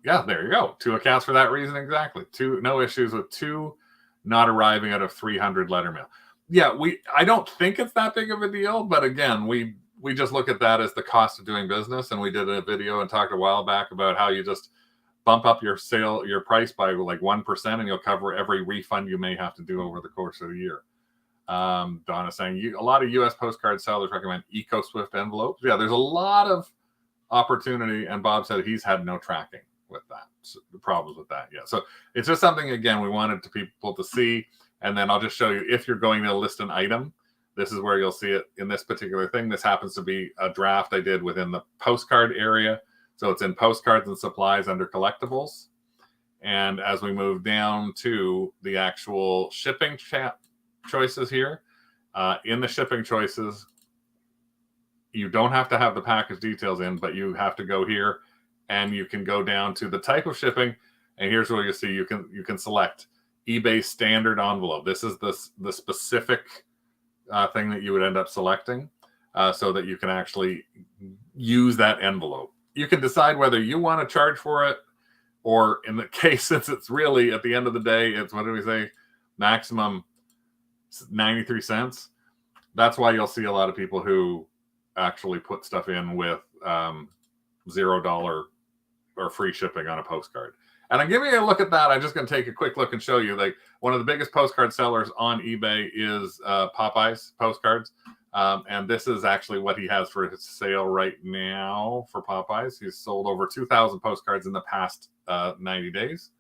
Yeah, there you go. 2 accounts for that reason exactly. 2, no issues with 2 not arriving out of 300 letter mail. Yeah, I don't think it's that big of a deal, but again, we just look at that as the cost of doing business, and we did a video and talked a while back about how you just bump up your price by like 1% and you'll cover every refund you may have to do over the course of the year. Donna's saying a lot of US postcard sellers recommend EcoSwift envelopes. Yeah, there's a lot of opportunity, and Bob said he's had no tracking with that, the problems with that yet. So it's just something, again, we wanted people to see. And then I'll just show you, if you're going to list an item, this is where you'll see it in this particular thing. This happens to be a draft I did within the postcard area. So it's in postcards and supplies under collectibles. And as we move down to the actual shipping choices here, in the shipping choices, you don't have to have the package details in, but you have to go here and you can go down to the type of shipping. And here's where you see you can select eBay standard envelope. This is the specific thing that you would end up selecting so that you can actually use that envelope. You can decide whether you want to charge for it, or in the case, since it's really at the end of the day, it's, what do we say, maximum 93 cents. That's why you'll see a lot of people who actually put stuff in with $0 or free shipping on a postcard. And I'm giving you a look at that. I'm just going to take a quick look and show you, like, one of the biggest postcard sellers on eBay is Popeyes postcards. And this is actually what he has for his sale right now for Popeyes. He's sold over 2,000 postcards in the past 90 days.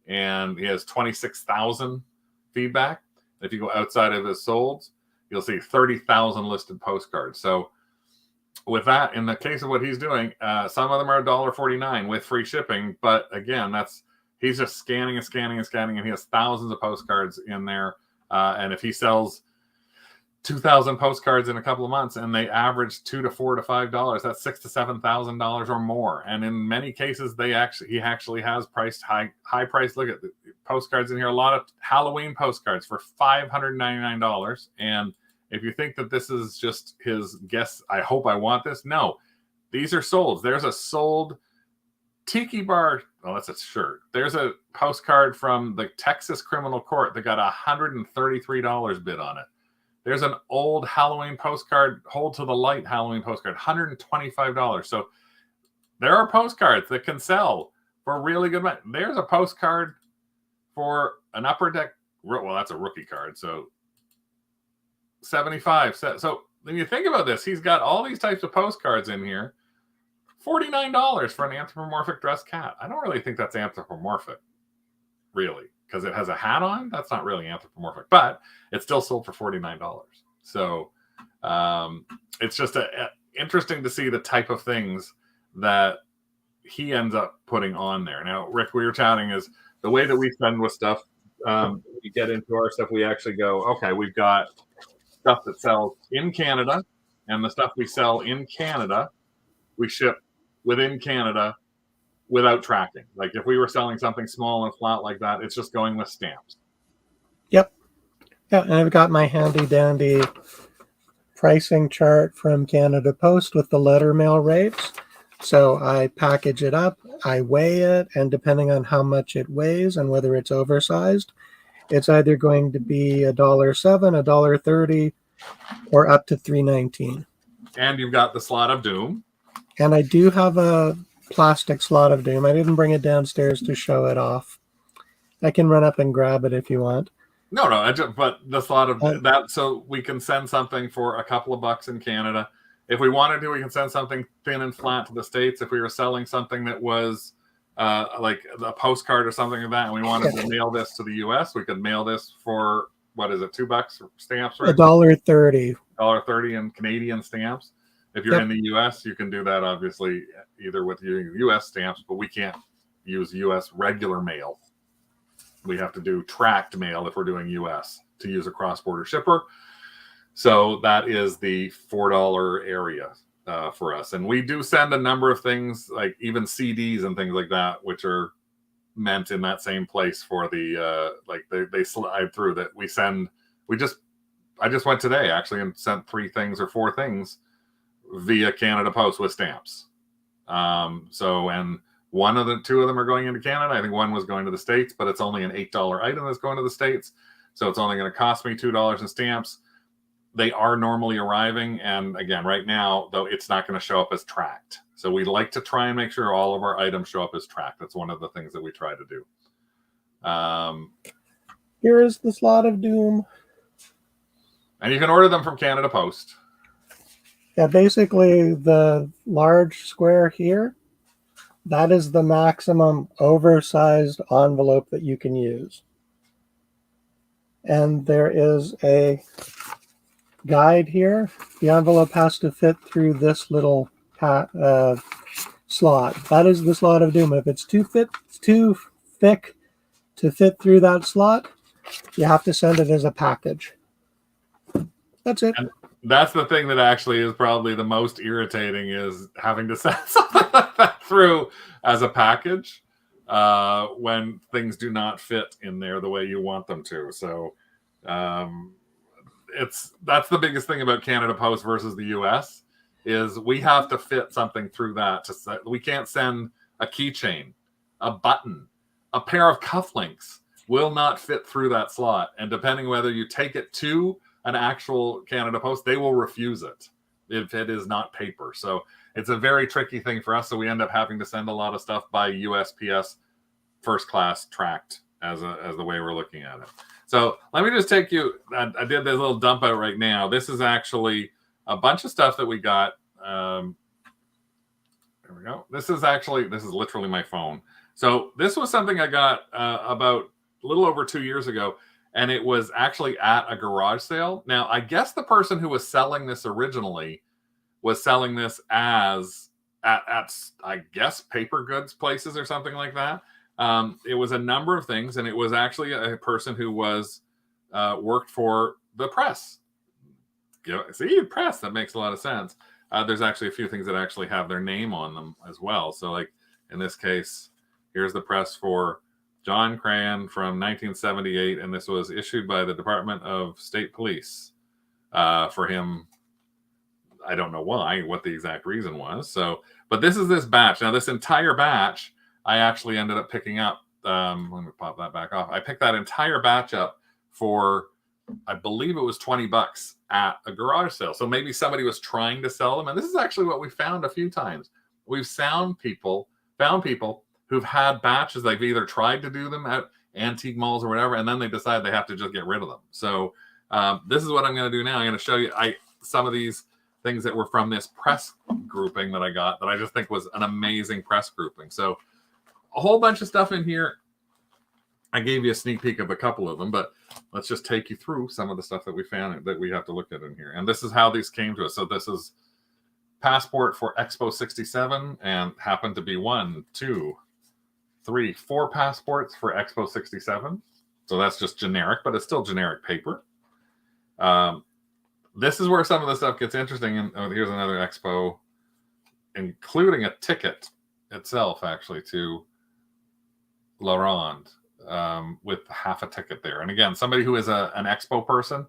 And he has 26,000 feedback. If you go outside of his solds, you'll see 30,000 listed postcards. So with that, in the case of what he's doing, some of them are $1.49 with free shipping. But again, he's just scanning and scanning and scanning, and he has thousands of postcards in there. And if he sells 2,000 postcards in a couple of months and they average $2 to $4 to $5, that's $6,000 to $7,000 or more. And in many cases, he actually has priced high price. Look at the postcards in here. A lot of Halloween postcards for $599. And if you think that this is just his guess, I hope I want this. No, these are sold. There's a sold Tiki Bar. Oh, that's a shirt. There's a postcard from the Texas Criminal Court that got $133 bid on it. There's an old Halloween postcard, Hold to the Light Halloween postcard, $125. So there are postcards that can sell for really good money. There's a postcard for an Upper Deck. Well, that's a rookie card. So 75. So when you think about this, he's got all these types of postcards in here. $49 for an anthropomorphic dressed cat. I don't really think that's anthropomorphic, really, because it has a hat on. That's not really anthropomorphic, but it's still sold for $49. So it's just interesting to see the type of things that he ends up putting on there. Now, Rick, we were chatting is the way that we spend with stuff. We get into our stuff. We actually go, okay, we've got stuff that sells in Canada, and the stuff we sell in Canada, we ship within Canada without tracking. Like if we were selling something small and flat like that, it's just going with stamps. Yep. Yeah, and I've got my handy dandy pricing chart from Canada Post with the letter mail rates. So I package it up, I weigh it, and depending on how much it weighs and whether it's oversized, it's either going to be $1.07, $1.30, or up to $3.19. And you've got the slot of doom. And I do have a plastic slot of doom. I didn't bring it downstairs to show it off. I can run up and grab it if you want. No, but the slot of that, so we can send something for a couple of bucks in Canada. If we wanted to, we can send something thin and flat to the States. If we were selling something that was like a postcard or something like that, and we wanted to mail this to the US, we could mail this for, what is it, $2 stamps, right? $1.30. $1.30 in Canadian stamps. If you're in the US, you can do that, obviously, either with using US stamps, but we can't use US regular mail. We have to do tracked mail if we're doing US to use a cross-border shipper. So that is the $4 area for us. And we do send a number of things, like even CDs and things like that, which are meant in that same place for the, like they slide through that we send. I just went today, actually, and sent 3 things or 4 things via Canada Post with stamps. And 2 of them are going into Canada. I think one was going to the States, but it's only an $8 item that's going to the States. So it's only going to cost me $2 in stamps. They are normally arriving. And again, right now, though, it's not going to show up as tracked. So we like to try and make sure all of our items show up as tracked. That's one of the things that we try to do. Here is the slot of doom. And you can order them from Canada Post. Yeah, basically the large square here, that is the maximum oversized envelope that you can use. And there is a guide here. The envelope has to fit through this little slot. That is the slot of doom. If it's too thick to fit through that slot, you have to send it as a package. That's it. And that's the thing that actually is probably the most irritating, is having to send something like that through as a package when things do not fit in there the way you want them to. So that's the biggest thing about Canada Post versus the US, is we have to fit something through that. We can't send a keychain, a button, a pair of cufflinks will not fit through that slot. And depending whether you take it to an actual Canada Post, they will refuse it if it is not paper. So it's a very tricky thing for us. So we end up having to send a lot of stuff by USPS first class tracked as the way we're looking at it. So let me just take you, I did this little dump out right now. This is actually a bunch of stuff that we got. There we go. This is literally my phone. So this was something I got about a little over 2 years ago, and it was actually at a garage sale. Now, I guess the person who was selling this originally was selling this as at I guess paper goods places or something like that. It was a number of things, and it was actually a person who was worked for the press. See, press, that makes a lot of sense. There's actually a few things that actually have their name on them as well. So like in this case, here's the press for John Crayon from 1978, and this was issued by the Department of State Police for him. I don't know what the exact reason was. So, but this is this batch. Now, this entire batch, I actually ended up picking up. Let me pop that back off. I picked that entire batch up for, I believe it was $20 at a garage sale. So maybe somebody was trying to sell them. And this is actually what we found a few times. We've found people who've had batches. They've either tried to do them at antique malls or whatever, and then they decide they have to just get rid of them. So this is what I'm going to do now. I'm going to show you some of these things that were from this press grouping that I got that I just think was an amazing press grouping. So a whole bunch of stuff in here. I gave you a sneak peek of a couple of them, but let's just take you through some of the stuff that we found that we have to look at in here. And this is how these came to us. So this is passport for Expo 67, and happened to be 1, 2, 3, 4 passports for Expo 67. So that's just generic, but it's still generic paper. This is where some of the stuff gets interesting. And here's another Expo, including a ticket itself, actually, to La Ronde, with half a ticket there. And again, somebody who is an Expo person,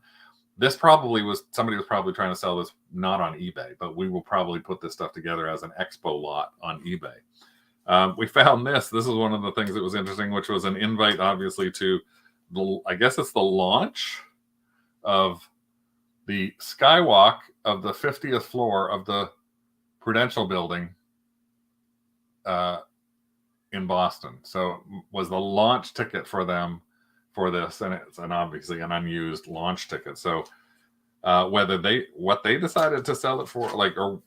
somebody was probably trying to sell this not on eBay, but we will probably put this stuff together as an Expo lot on eBay. We found this. This is one of the things that was interesting, which was an invite, obviously, to I guess it's the launch of the skywalk of the 50th floor of the Prudential building in Boston. So it was the launch ticket for them for this, and it's obviously an unused launch ticket. So what they decided to sell it for, or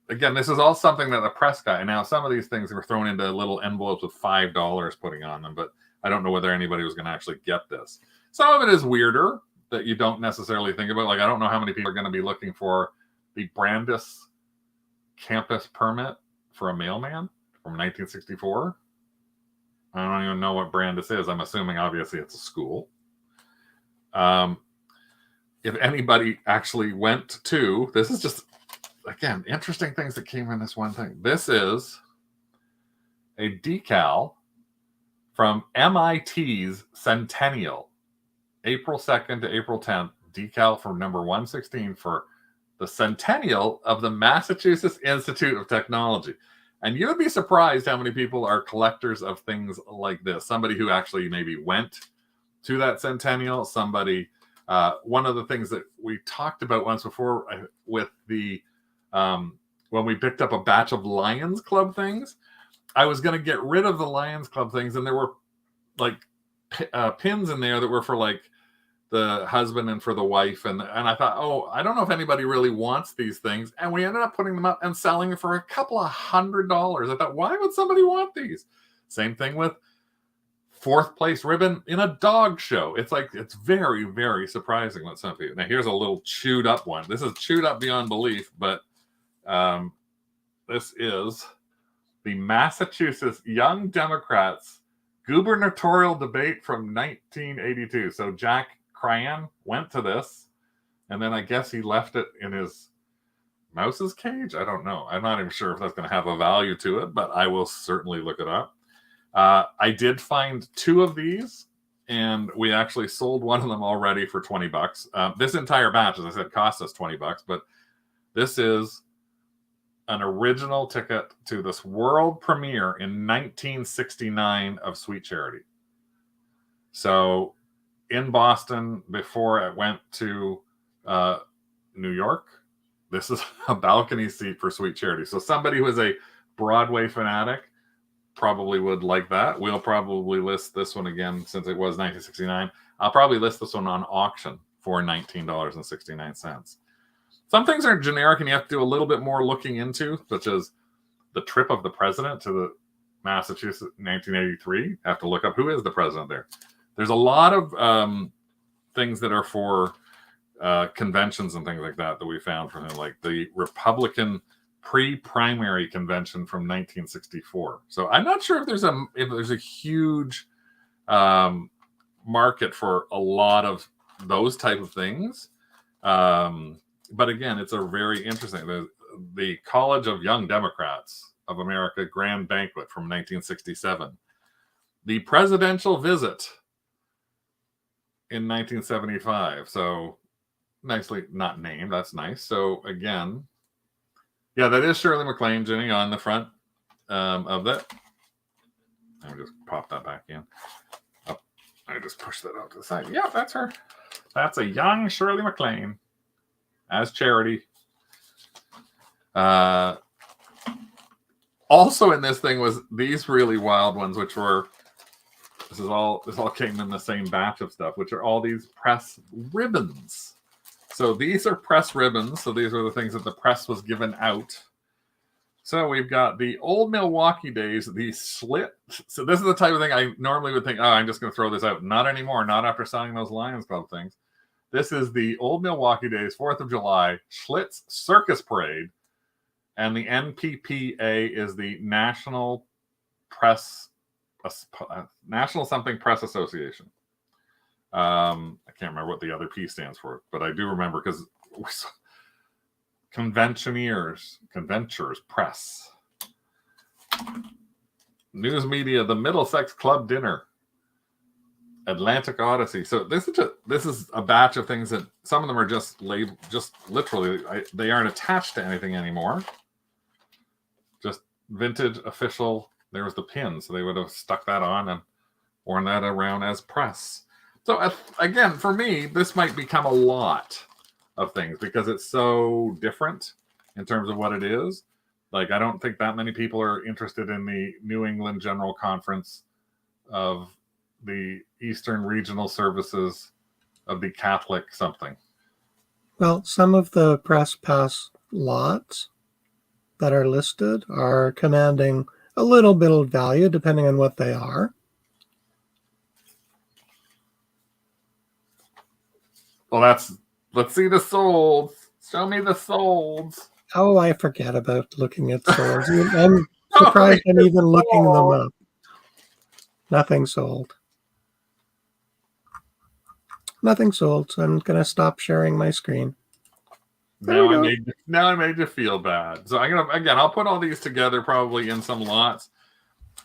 again, this is all something that the press got. And now some of these things were thrown into little envelopes with $5 putting on them, but I don't know whether anybody was going to actually get this. Some of it is weirder that you don't necessarily think about. Like, I don't know how many people are going to be looking for the Brandis campus permit for a mailman from 1964. I don't even know what Brandis is. I'm assuming obviously it's a school. If anybody actually went to, this is just, again, interesting things that came in this one thing. This is a decal from MIT's Centennial, April 2nd to April 10th, decal from number 116 for the Centennial of the Massachusetts Institute of Technology. And you would be surprised how many people are collectors of things like this. Somebody who actually maybe went to that Centennial, somebody, one of the things that we talked about once before with the, when we picked up a batch of Lions Club things, I was going to get rid of the Lions Club things, and there were like pins in there that were for like the husband and for the wife, and I thought, oh, I don't know if anybody really wants these things, and we ended up putting them up and selling them for a couple of $100. I thought, why would somebody want these? Same thing with 4th place ribbon in a dog show. It's like, it's very, very surprising what some people. Now here's a little chewed up one. This is chewed up beyond belief, but this is the Massachusetts Young Democrats gubernatorial debate from 1982. So Jack Cryan went to this, and then I guess he left it in his mouse's cage. I don't know. I'm not even sure if that's going to have a value to it, but I will certainly look it up. I did find 2 of these, and we actually sold one of them already for $20. This entire batch, as I said, cost us $20, but this is an original ticket to this world premiere in 1969 of Sweet Charity. So in Boston, before I went to New York, this is a balcony seat for Sweet Charity. So somebody who is a Broadway fanatic probably would like that. We'll probably list this one again, since it was 1969. I'll probably list this one on auction for $19.69. Some things are generic and you have to do a little bit more looking into, such as the trip of the president to the Massachusetts in 1983. Have to look up who is the president there. There's a lot of things that are for conventions and things like that we found from him, like the Republican pre-primary convention from 1964. So I'm not sure if there's a huge market for a lot of those type of things. But again, it's a very interesting. The College of Young Democrats of America Grand Banquet from 1967. The presidential visit in 1975. So nicely not named. That's nice. So again, yeah, that is Shirley MacLaine, Jenny, on the front of that. Let me just pop that back in. Oh, I just pushed that out to the side. Yeah, that's her. That's a young Shirley MacLaine as Charity. Also in this thing was these really wild ones, which were this all came in the same batch of stuff, which are all these press ribbons. So these are press ribbons. So these are the things that the press was given out. So we've got the old Milwaukee days, the slit. So this is the type of thing I normally would think, oh, I'm just going to throw this out. Not anymore. Not after selling those Lions Club things. This is the old Milwaukee days, 4th of July, Schlitz Circus Parade. And the NPPA is the National Something Press Association. I can't remember what the other P stands for, but I do remember because Conventures Press. News Media, the Middlesex Club Dinner. Atlantic Odyssey. So this is a batch of things that some of them are just labeled, just literally, they aren't attached to anything anymore. Just vintage official. There was the pin, so they would have stuck that on and worn that around as press. So again, for me, this might become a lot of things because it's so different in terms of what it is. Like, I don't think that many people are interested in the New England General Conference of the Eastern Regional Services of the Catholic something. Well, some of the press pass lots that are listed are commanding a little bit of value depending on what they are. Well, let's see the solds. Show me the solds. Oh, I forget about looking at solds. I'm surprised I'm even looking them up. Nothing sold. Nothing sold, so I'm going to stop sharing my screen. Now I made you feel bad. So I'll put all these together probably in some lots.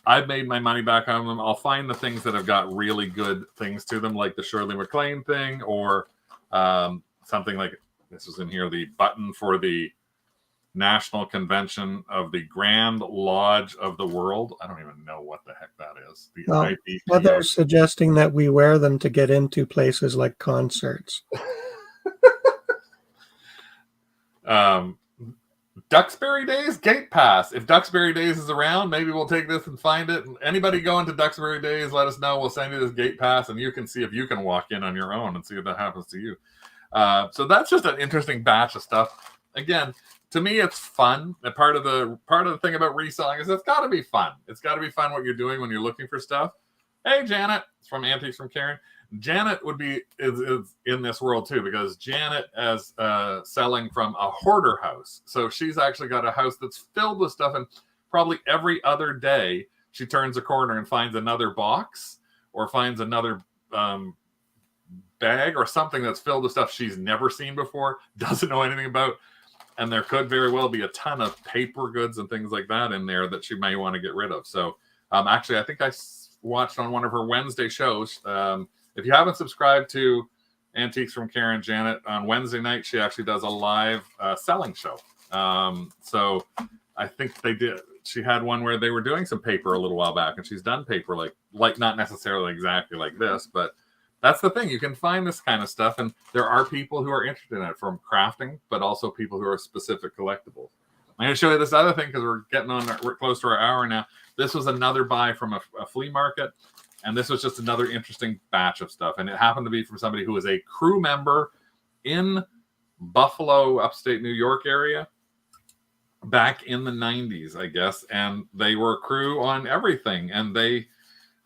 I've made my money back on them. I'll find the things that have got really good things to them, like the Shirley MacLaine thing, or something like this was in here, the button for the National Convention of the Grand Lodge of the World. I don't even know what the heck that is. Well, they're suggesting that we wear them to get into places like concerts. Duxbury Days Gate Pass. If Duxbury Days is around, maybe we'll take this and find it. Anybody going to Duxbury Days, let us know. We'll send you this Gate Pass, and you can see if you can walk in on your own and see if that happens to you. So that's just an interesting batch of stuff. Again, to me, it's fun. And part of the thing about reselling is it's got to be fun. It's got to be fun what you're doing when you're looking for stuff. Hey, Janet, it's from Antiques from Karen. Janet is in this world too, because Janet is selling from a hoarder house. So she's actually got a house that's filled with stuff. And probably every other day she turns a corner and finds another box or finds another bag or something that's filled with stuff she's never seen before, doesn't know anything about. And there could very well be a ton of paper goods and things like that in there that she may want to get rid of. So actually, I think I watched on one of her Wednesday shows. If you haven't subscribed to Antiques from Karen Janet, on Wednesday night, she actually does a live selling show. So I think she had one where they were doing some paper a little while back, and she's done paper like not necessarily exactly like this, but that's the thing. You can find this kind of stuff, and there are people who are interested in it, from crafting, but also people who are specific collectibles. I'm going to show you this other thing because we're close to our hour now. This was another buy from a flea market, and this was just another interesting batch of stuff. And it happened to be from somebody who was a crew member in Buffalo, upstate New York area, back in the 90s, I guess. And they were a crew on everything, and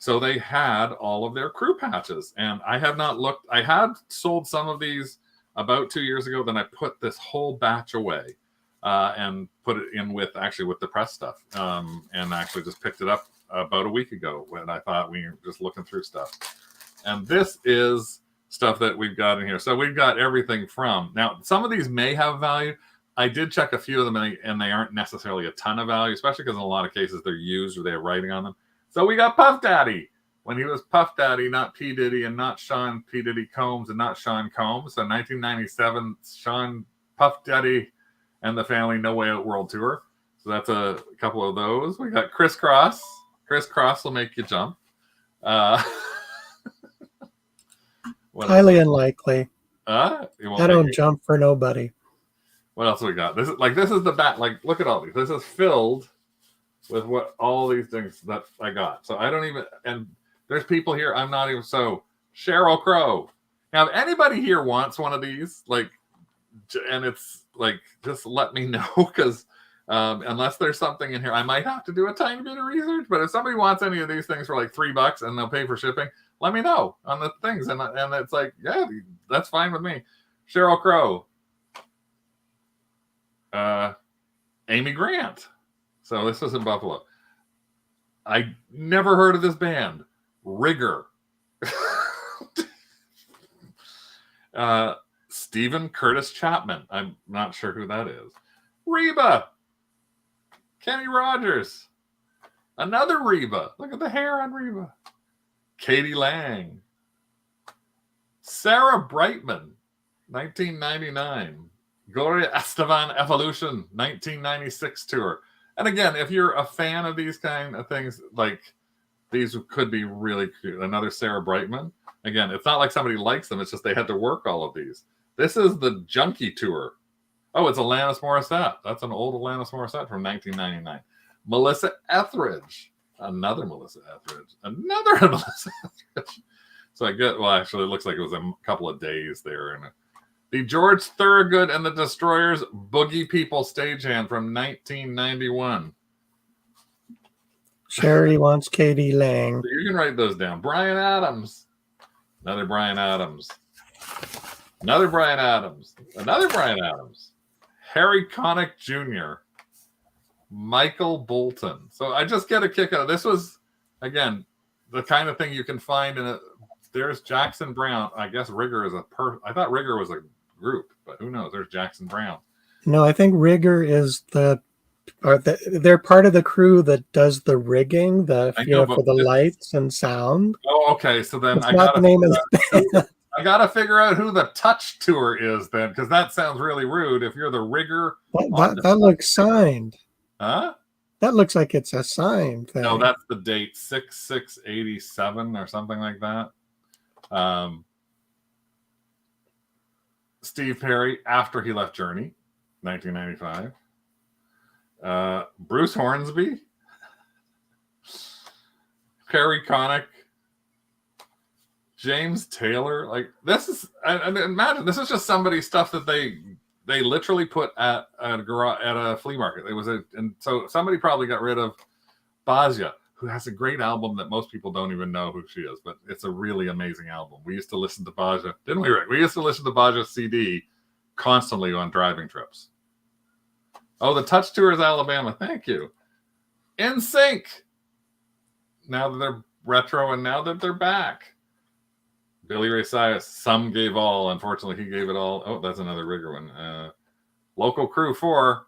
so they had all of their crew patches. And I have not looked. I had sold some of these about 2 years ago. Then I put this whole batch away and put it in with the press stuff. And actually just picked it up about a week ago when I thought we were just looking through stuff. And this is stuff that we've got in here. So we've got everything from, now some of these may have value. I did check a few of them, and they aren't necessarily a ton of value, especially because in a lot of cases they're used or they have writing on them. So we got Puff Daddy when he was Puff Daddy, not P. Diddy, and not Sean P. Diddy Combs, and not Sean Combs. So 1997, Sean Puff Daddy and the Family No Way Out World Tour. So that's a couple of those. We got Crisscross. Crisscross will make you jump. Highly unlikely. I don't jump for nobody. What else we got? This is the bat. Like, look at all these. This is filled with all these things that I got. So I don't even, and there's people here I'm not even, so Sheryl Crow. Now, if anybody here wants one of these, and it's just let me know, because unless there's something in here, I might have to do a tiny bit of research. But if somebody wants any of these things for like $3 and they'll pay for shipping, let me know on the things. And it's like, yeah, that's fine with me. Sheryl Crow. Amy Grant. So this was in Buffalo. I never heard of this band. Rigger. Stephen Curtis Chapman. I'm not sure who that is. Reba. Kenny Rogers. Another Reba. Look at the hair on Reba. Katie Lang. Sarah Brightman. 1999. Gloria Estefan Evolution. 1996 tour. And again, if you're a fan of these kind of things, these could be really cute. Another Sarah Brightman. Again, it's not like somebody likes them. It's just they had to work all of these. This is the Junkie Tour. Oh, it's Alanis Morissette. That's an old Alanis Morissette from 1999. Melissa Etheridge. Another Melissa Etheridge. Another Melissa Etheridge. So actually, it looks like it was a couple of days there. And the George Thorogood and the Destroyers Boogie People stagehand from 1991. Sherry wants Katie Lang. So you can write those down. Bryan Adams. Another Bryan Adams. Another Bryan Adams. Another Bryan Adams. Harry Connick Jr. Michael Bolton. So I just get a kick out of this. Was, again, the kind of thing you can find in it. There's Jackson Brown. I guess Rigger is I thought Rigger was a group, but who knows? There's Jackson Brown. No, I think Rigger is they're part of the crew that does the rigging, for the lights and sound. Oh, okay. So then I gotta figure out who the Touch Tour is then, because that sounds really rude. If you're the rigger, that looks signed. Huh? That looks like it's a signed thing. No, that's the date 6/6/87 or something like that. Steve Perry after he left Journey, 1995. Bruce Hornsby, Harry Connick, James Taylor. This is, I imagine this is just somebody's stuff that they literally put at a flea market. And so somebody probably got rid of Basia, who has a great album that most people don't even know who she is, but it's a really amazing album. We used to listen to Basia, didn't we, Rick? We used to listen to Basia's CD constantly on driving trips. Oh, the Touch Tour is Alabama. Thank you. In Sync. Now that they're retro and now that they're back. Billy Ray Cyrus, Some Gave All. Unfortunately, he gave it all. Oh, that's another rigger one. Local Crew 4,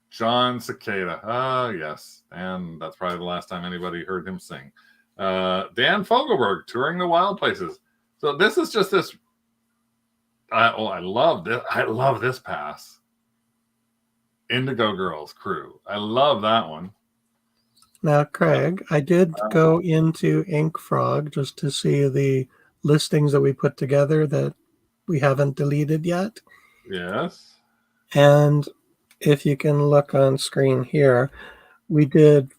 John Cicada. Ah, yes. And that's probably the last time anybody heard him sing. Dan Fogelberg, Touring the Wild Places. So this is just this. I love this. I love this pass. Indigo Girls Crew. I love that one. Now, Craig, I did go into Ink Frog just to see the listings that we put together that we haven't deleted yet. Yes. And if you can look on screen here, we did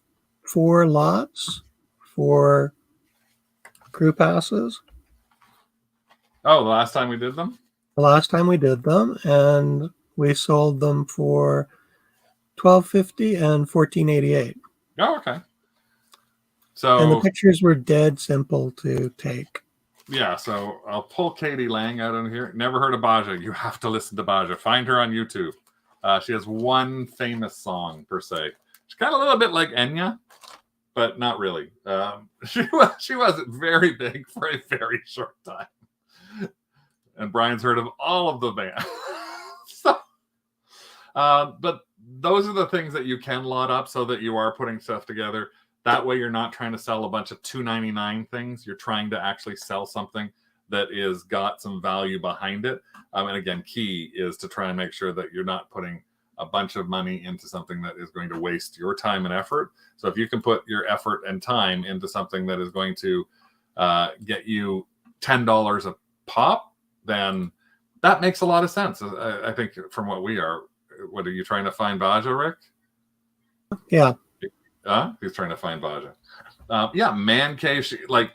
4 lots for crew passes. Oh, the last time we did them? The last time we did them, and we sold them for $12.50 and $14.88. Oh, okay. So, and the pictures were dead simple to take. Yeah, so I'll pull Katie Lang out of here. Never heard of Baja. You have to listen to Baja. Find her on YouTube. She has one famous song per se. She's kind of a little bit like Enya, but not really. She was very big for a very short time. And Brian's heard of all of the bands. But those are the things that you can lot up so that you are putting stuff together. That way you're not trying to sell a bunch of $2.99 things. You're trying to actually sell something that is got some value behind it. And again, key is to try and make sure that you're not putting a bunch of money into something that is going to waste your time and effort. So if you can put your effort and time into something that is going to get you $10 a pop, then that makes a lot of sense. I think from what we are. What are you trying to find Baja, Rick? Yeah. He's trying to find Baja. Yeah, Man Cave, like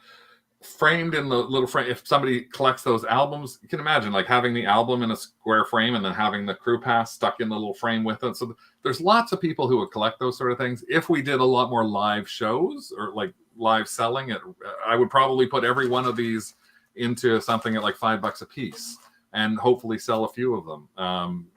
framed in the little frame. If somebody collects those albums, you can imagine like having the album in a square frame and then having the crew pass stuck in the little frame with it. So there's lots of people who would collect those sort of things. If we did a lot more live shows or like live selling, I would probably put every one of these into something at like $5 a piece. And hopefully sell a few of them.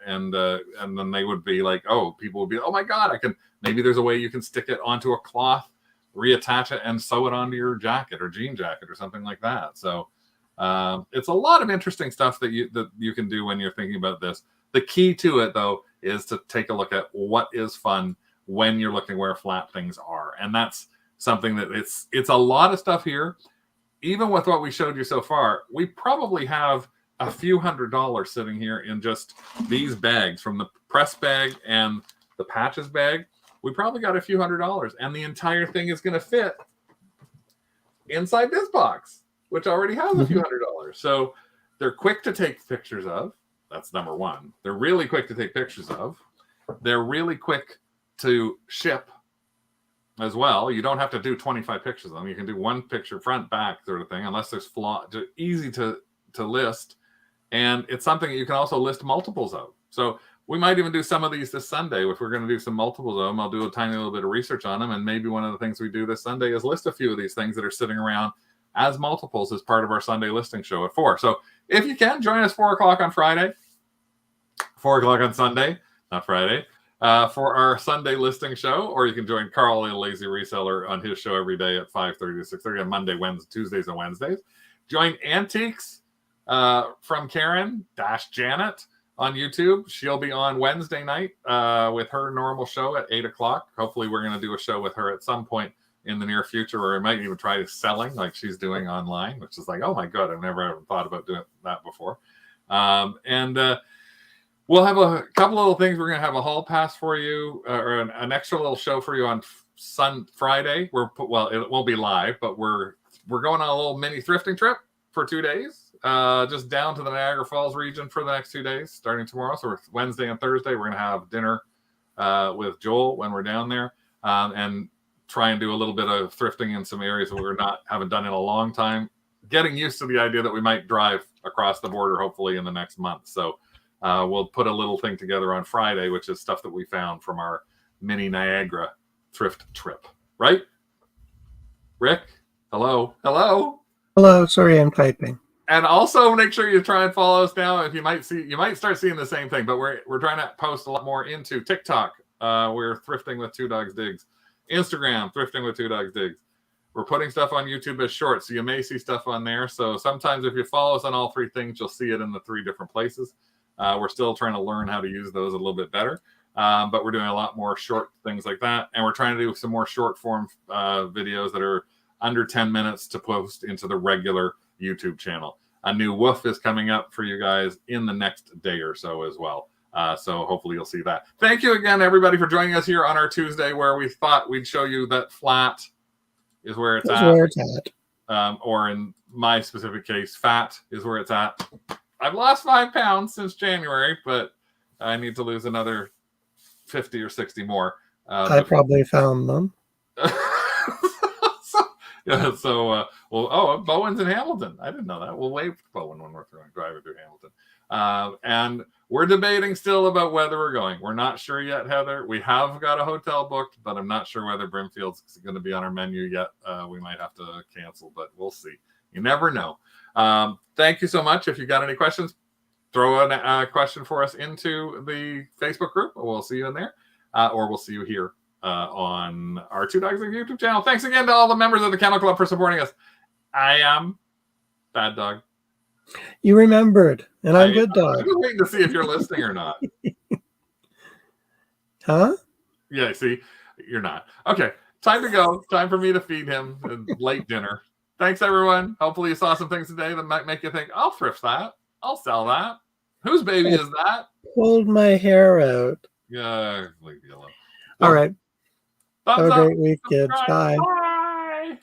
And then they would be like, oh, people would be, oh my God, maybe there's a way you can stick it onto a cloth, reattach it and sew it onto your jacket or jean jacket or something like that. So it's a lot of interesting stuff that you can do when you're thinking about this. The key to it though, is to take a look at what is fun when you're looking where flat things are. And that's something that it's a lot of stuff here. Even with what we showed you so far, we probably have a few $100s sitting here in just these bags, from the press bag and the patches bag. We probably got a few $100s, and the entire thing is going to fit inside this box, which already has a few $100s. So they're quick to take pictures of. That's number one. They're really quick to take pictures of. They're really quick to ship as well. You don't have to do 25 pictures of them. You can do one picture, front, back sort of thing, unless there's flaw. Easy to list. And it's something that you can also list multiples of. So we might even do some of these this Sunday. If we're going to do some multiples of them, I'll do a tiny little bit of research on them. And maybe one of the things we do this Sunday is list a few of these things that are sitting around as multiples as part of our Sunday listing show at 4. So if you can, join us 4 o'clock on Friday, 4 o'clock on Sunday, not Friday, for our Sunday listing show. Or you can join Carl, a lazy reseller, on his show every day at 5:30 to 6:30 on Monday, Wednesday, Tuesdays, and Wednesdays. Join Antiques from Karen-Janet on YouTube. She'll be on Wednesday night with her normal show at 8 o'clock. Hopefully we're going to do a show with her at some point in the near future, or we might even try selling like she's doing online, which is like, oh my God, I've never ever thought about doing that before. We'll have a couple little things. We're going to have a hall pass for you, or an extra little show for you on Friday. It won't be live, but we're going on a little mini thrifting trip for 2 days. Just down to the Niagara Falls region for the next 2 days, starting tomorrow. So Wednesday and Thursday, we're going to have dinner with Joel when we're down there, and try and do a little bit of thrifting in some areas that haven't done in a long time. Getting used to the idea that we might drive across the border, hopefully in the next month. So we'll put a little thing together on Friday, which is stuff that we found from our mini Niagara thrift trip. Right? Rick? Hello? Hello. Sorry, I'm typing. And also make sure you try and follow us now. If you might start seeing the same thing, but we're trying to post a lot more into TikTok. We're thrifting with Two Dogs Digs, Instagram, Thrifting with Two Dogs Digs. We're putting stuff on YouTube as shorts, so you may see stuff on there. So sometimes if you follow us on all three things, you'll see it in the three different places. We're still trying to learn how to use those a little bit better. But we're doing a lot more short things like that. And we're trying to do some more short form videos that are under 10 minutes to post into the regular YouTube channel. A new WOOF is coming up for you guys in the next day or so as well. So hopefully you'll see that. Thank you again, everybody, for joining us here on our Tuesday, where we thought we'd show you that flat is where it's at. Or in my specific case, fat is where it's at. I've lost 5 pounds since January, but I need to lose another 50 or 60 more. I probably found them. Bowen's in Hamilton. I didn't know that. We'll wave to Bowen when we're driving through Hamilton. And we're debating still about whether we're going. We're not sure yet, Heather. We have got a hotel booked, but I'm not sure whether Brimfield's going to be on our menu yet. We might have to cancel, but we'll see. You never know. Thank you so much. If you got any questions, throw a question for us into the Facebook group. We'll see you in there, or we'll see you here on our Two Dogs YouTube channel. Thanks again to all the members of the Kennel Club for supporting us. I am Bad Dog. You remembered, and I'm Good Dog. I'm waiting to see if you're listening or not. Huh? Yeah, see, you're not. Okay, time to go. Time for me to feed him late dinner. Thanks, everyone. Hopefully you saw some things today that might make you think, I'll thrift that. I'll sell that. Whose baby is that? Pulled my hair out. Yeah, leave you alone. All right. Thumbs Have a up. great week, kids. Bye. Bye.